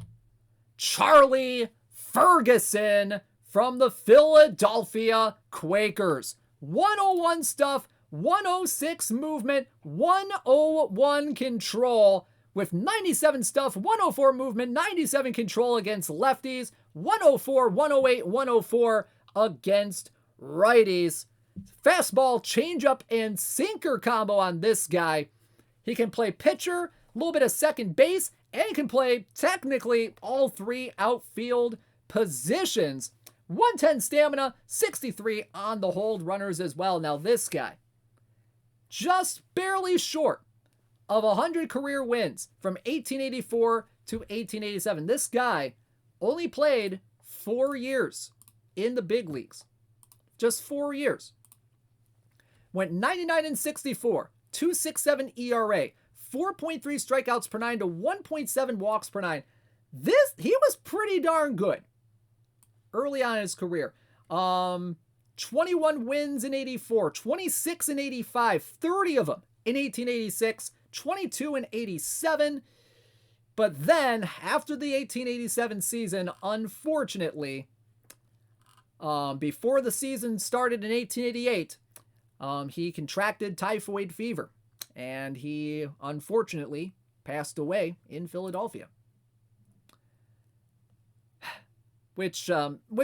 Charlie Ferguson from the Philadelphia Quakers. 101 stuff, 106 movement, 101 control with 97 stuff, 104 movement, 97 control against lefties, 104, 108, 104 against righties. Fastball, changeup, and sinker combo on this guy. He can play pitcher, a little bit of second base, and he can play technically all three outfield positions. 110 stamina, 63 on the hold runners as well. Now this guy, just barely short of 100 career wins from 1884 to 1887. This guy only played 4 years in the big leagues. Just 4 years. Went 99 and 64, 2.67 ERA, 4.3 strikeouts per 9 to 1.7 walks per 9. He was pretty darn good early on in his career. 21 wins in 84, 26 in 85, 30 of them in 1886, 22 in 87. But then, after the 1887 season, unfortunately, before the season started in 1888, he contracted typhoid fever, and he unfortunately passed away in Philadelphia. Which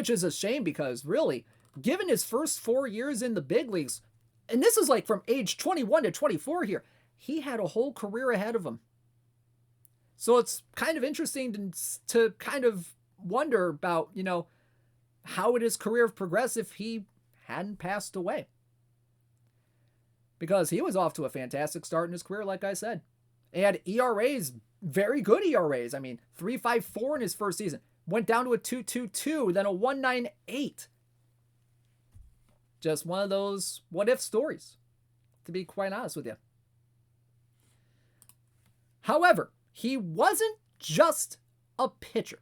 is a shame, because really, given his first 4 years in the big leagues, and this is like from age 21 to 24 here, he had a whole career ahead of him. So it's kind of interesting to kind of wonder about, how would his career have progressed if he hadn't passed away. Because he was off to a fantastic start in his career, like I said. He had ERAs, very good ERAs. I mean, 3.54 in his first season. Went down to a 2.22, then a 1.98. Just one of those what-if stories, to be quite honest with you. However, he wasn't just a pitcher.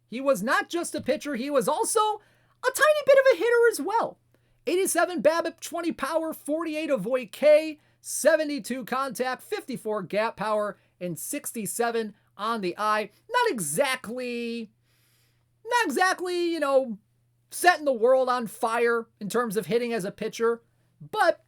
He was not just a pitcher, he was also a tiny bit of a hitter as well. 87 BABIP, 20 power, 48 avoid K, 72 contact, 54 gap power, and 67 on the eye. Not exactly, setting the world on fire in terms of hitting as a pitcher, but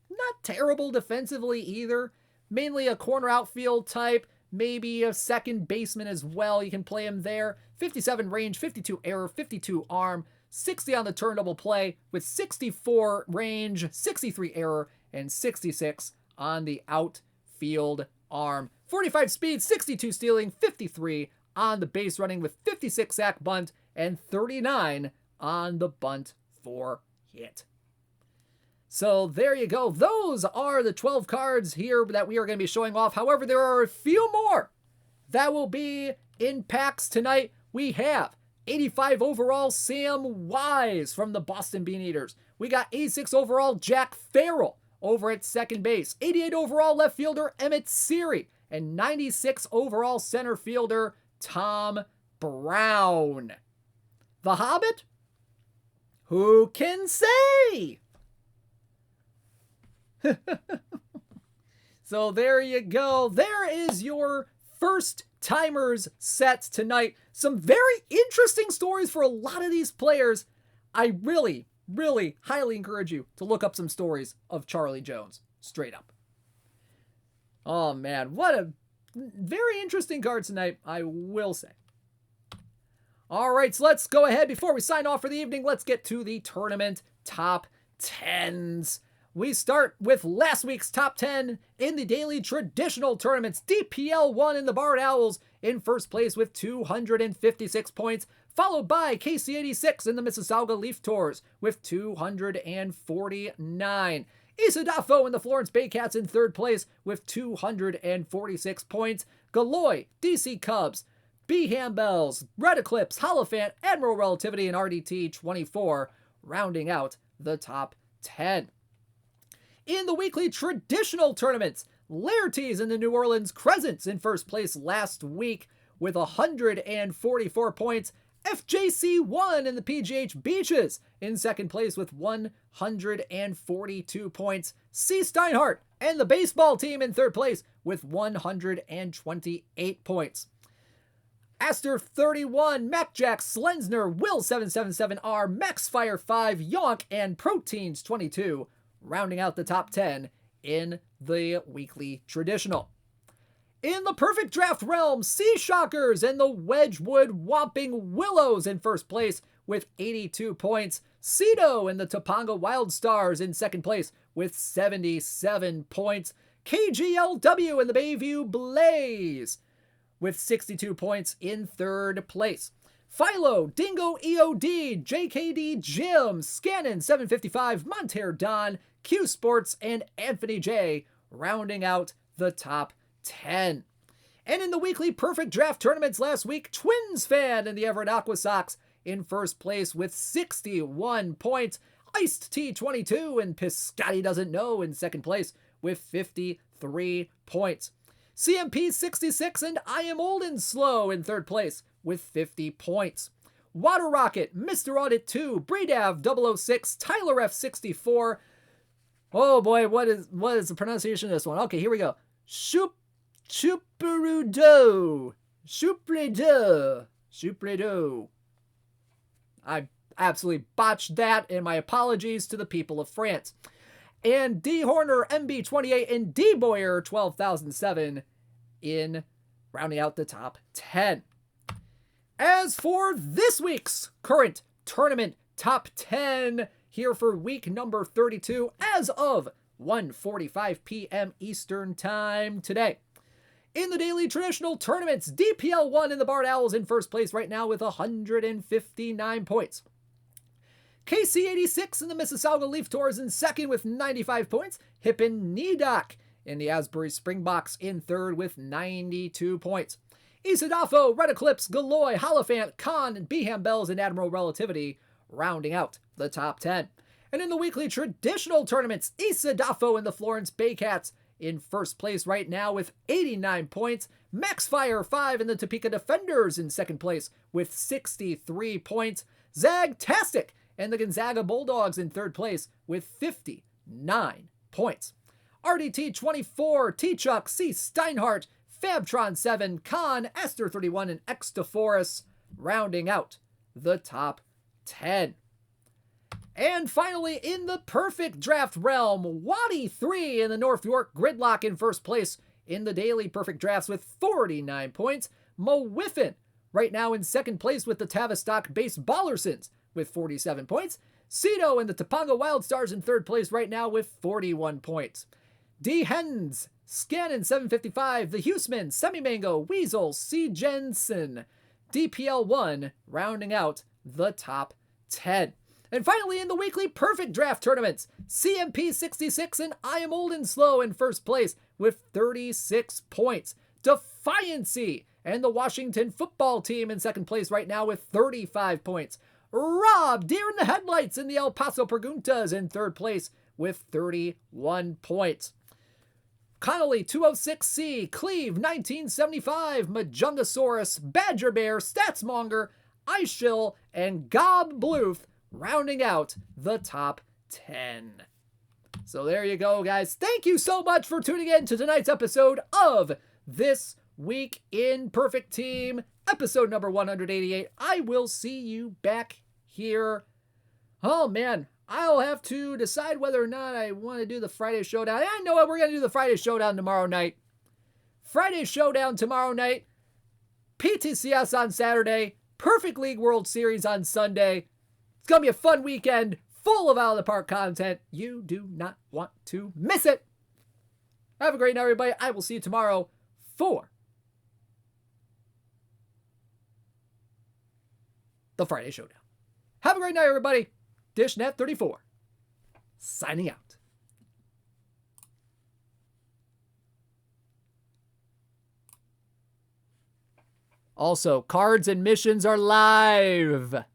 not terrible defensively either. Mainly a corner outfield type, maybe a second baseman as well. You can play him there. 57 range, 52 error, 52 arm, 60 on the turn double play with 64 range, 63 error, and 66 on the outfield arm. 45 speed, 62 stealing, 53 on the base running with 56 sack bunt, and 39 on the bunt for hit. So there you go. Those are the 12 cards here that we are going to be showing off. However, there are a few more that will be in packs tonight. We have 85 overall Sam Wise from the Boston Bean Eaters. We got 86 overall Jack Farrell over at second base. 88 overall left fielder Emmett Seary. And 96 overall center fielder Tom Brown. The Hobbit? Who can say? So there you go. There is your first timers set tonight. Some very interesting stories for a lot of these players. I really, really highly encourage you to look up some stories of Charlie Jones. Straight up. Oh man, what a very interesting card tonight, I will say. All right, so let's go ahead. Before we sign off for the evening, let's get to the tournament top 10s. We start with last week's top 10 in the daily traditional tournaments. DPL 1 in the Barred Owls in first place with 256 points, followed by KC86 in the Mississauga Leaf Tours with 249. Isadafo in the Florence Baycats in third place with 246 points. Galoy, DC Cubs, Beham Bells, Red Eclipse, Holophant, Admiral Relativity, and RDT 24 rounding out the top 10. In the weekly traditional tournaments, Laertes in the New Orleans Crescents in first place last week with 144 points. FJC1 in the PGH Beaches in second place with 142 points. C. Steinhardt and the baseball team in third place with 128 points. Aster 31, MacJack, Slensner, Will 777R, Maxfire 5, Yonk, and Proteins 22 rounding out the top 10 in the weekly traditional. In the perfect draft realm, Sea Shockers and the Wedgwood Whomping Willows in first place with 82 points. Cito and the Topanga Wild Stars in second place with 77 points. KGLW and the Bayview Blaze with 62 points in third place. Philo, Dingo EOD, JKD Jim, Scannon 755, Monterre Don, Q Sports, and Anthony J rounding out the top 10. And in the weekly perfect draft tournaments last week, Twins fan and the Everett Aqua Sox in first place with 61 points. Iced T22 and Piscotti Doesn't Know in second place with 53 points. CMP 66 and I Am Old and Slow in third place with 50 points. Water Rocket, Mr. Audit 2, Breedav 006, Tyler F64. Oh boy, what is the pronunciation of this one? Okay, here we go. Chuperudo. I absolutely botched that, and my apologies to the people of France. And D. Horner, MB28, and D. Boyer 12,007 in rounding out the top 10. As for this week's current tournament top 10, here for week number 32 as of 1:45 p.m. Eastern Time today. In the daily traditional tournaments, DPL 1 in the Barred Owls in first place right now with 159 points. KC86 in the Mississauga Leaf Tours in second with 95 points. Hippin Nedoc in the Asbury Springboks in third with 92 points. Isadafo, Red Eclipse, Galoy, Holophant, Khan, Beham Bells, and Admiral Relativity rounding out the top 10. And in the weekly traditional tournaments, Isadafo and the Florence Baycats in first place right now with 89 points. Maxfire 5 and the Topeka Defenders in second place with 63 points. Zagtastic and the Gonzaga Bulldogs in third place with 59 points. RDT 24, T-Chuck, C. Steinhardt, Fabtron 7, Khan, Aster 31, and Extophorus rounding out the top 10. And finally, in the perfect draft realm, Waddy 3 in the North York Gridlock in first place in the daily perfect drafts with 49 points. Mowiffin right now in second place with the Tavistock Baseballersons with 47 points. Cito and the Topanga Wild Stars in third place right now with 41 points. D. Hens, Scannon 755, the Huseman, Semi-Mango, Weasel, C. Jensen, DPL 1 rounding out the top 10. And finally, in the weekly perfect draft tournaments, CMP 66 and I Am Old and Slow in first place with 36 points. Defiancy and the Washington football team in second place right now with 35 points. Rob, Deer in the Headlights and the El Paso Preguntas in third place with 31 points. Connolly 206C, Cleve 1975, Majungasaurus, Badger Bear, Statsmonger, Icechill, and Gob Bluth rounding out the top 10. So there you go, guys. Thank you so much for tuning in to tonight's episode of This Week in Perfect Team, episode number 188. I will see you back here. Oh, man. I'll have to decide whether or not I want to do the Friday Showdown. I know what, we're going to do the Friday Showdown tomorrow night. Friday Showdown tomorrow night. PTCS on Saturday. Perfect League World Series on Sunday. It's going to be a fun weekend full of out-of-the-park content. You do not want to miss it. Have a great night, everybody. I will see you tomorrow for the Friday Showdown. Have a great night, everybody. DishNet34, signing out. Also, cards and missions are live.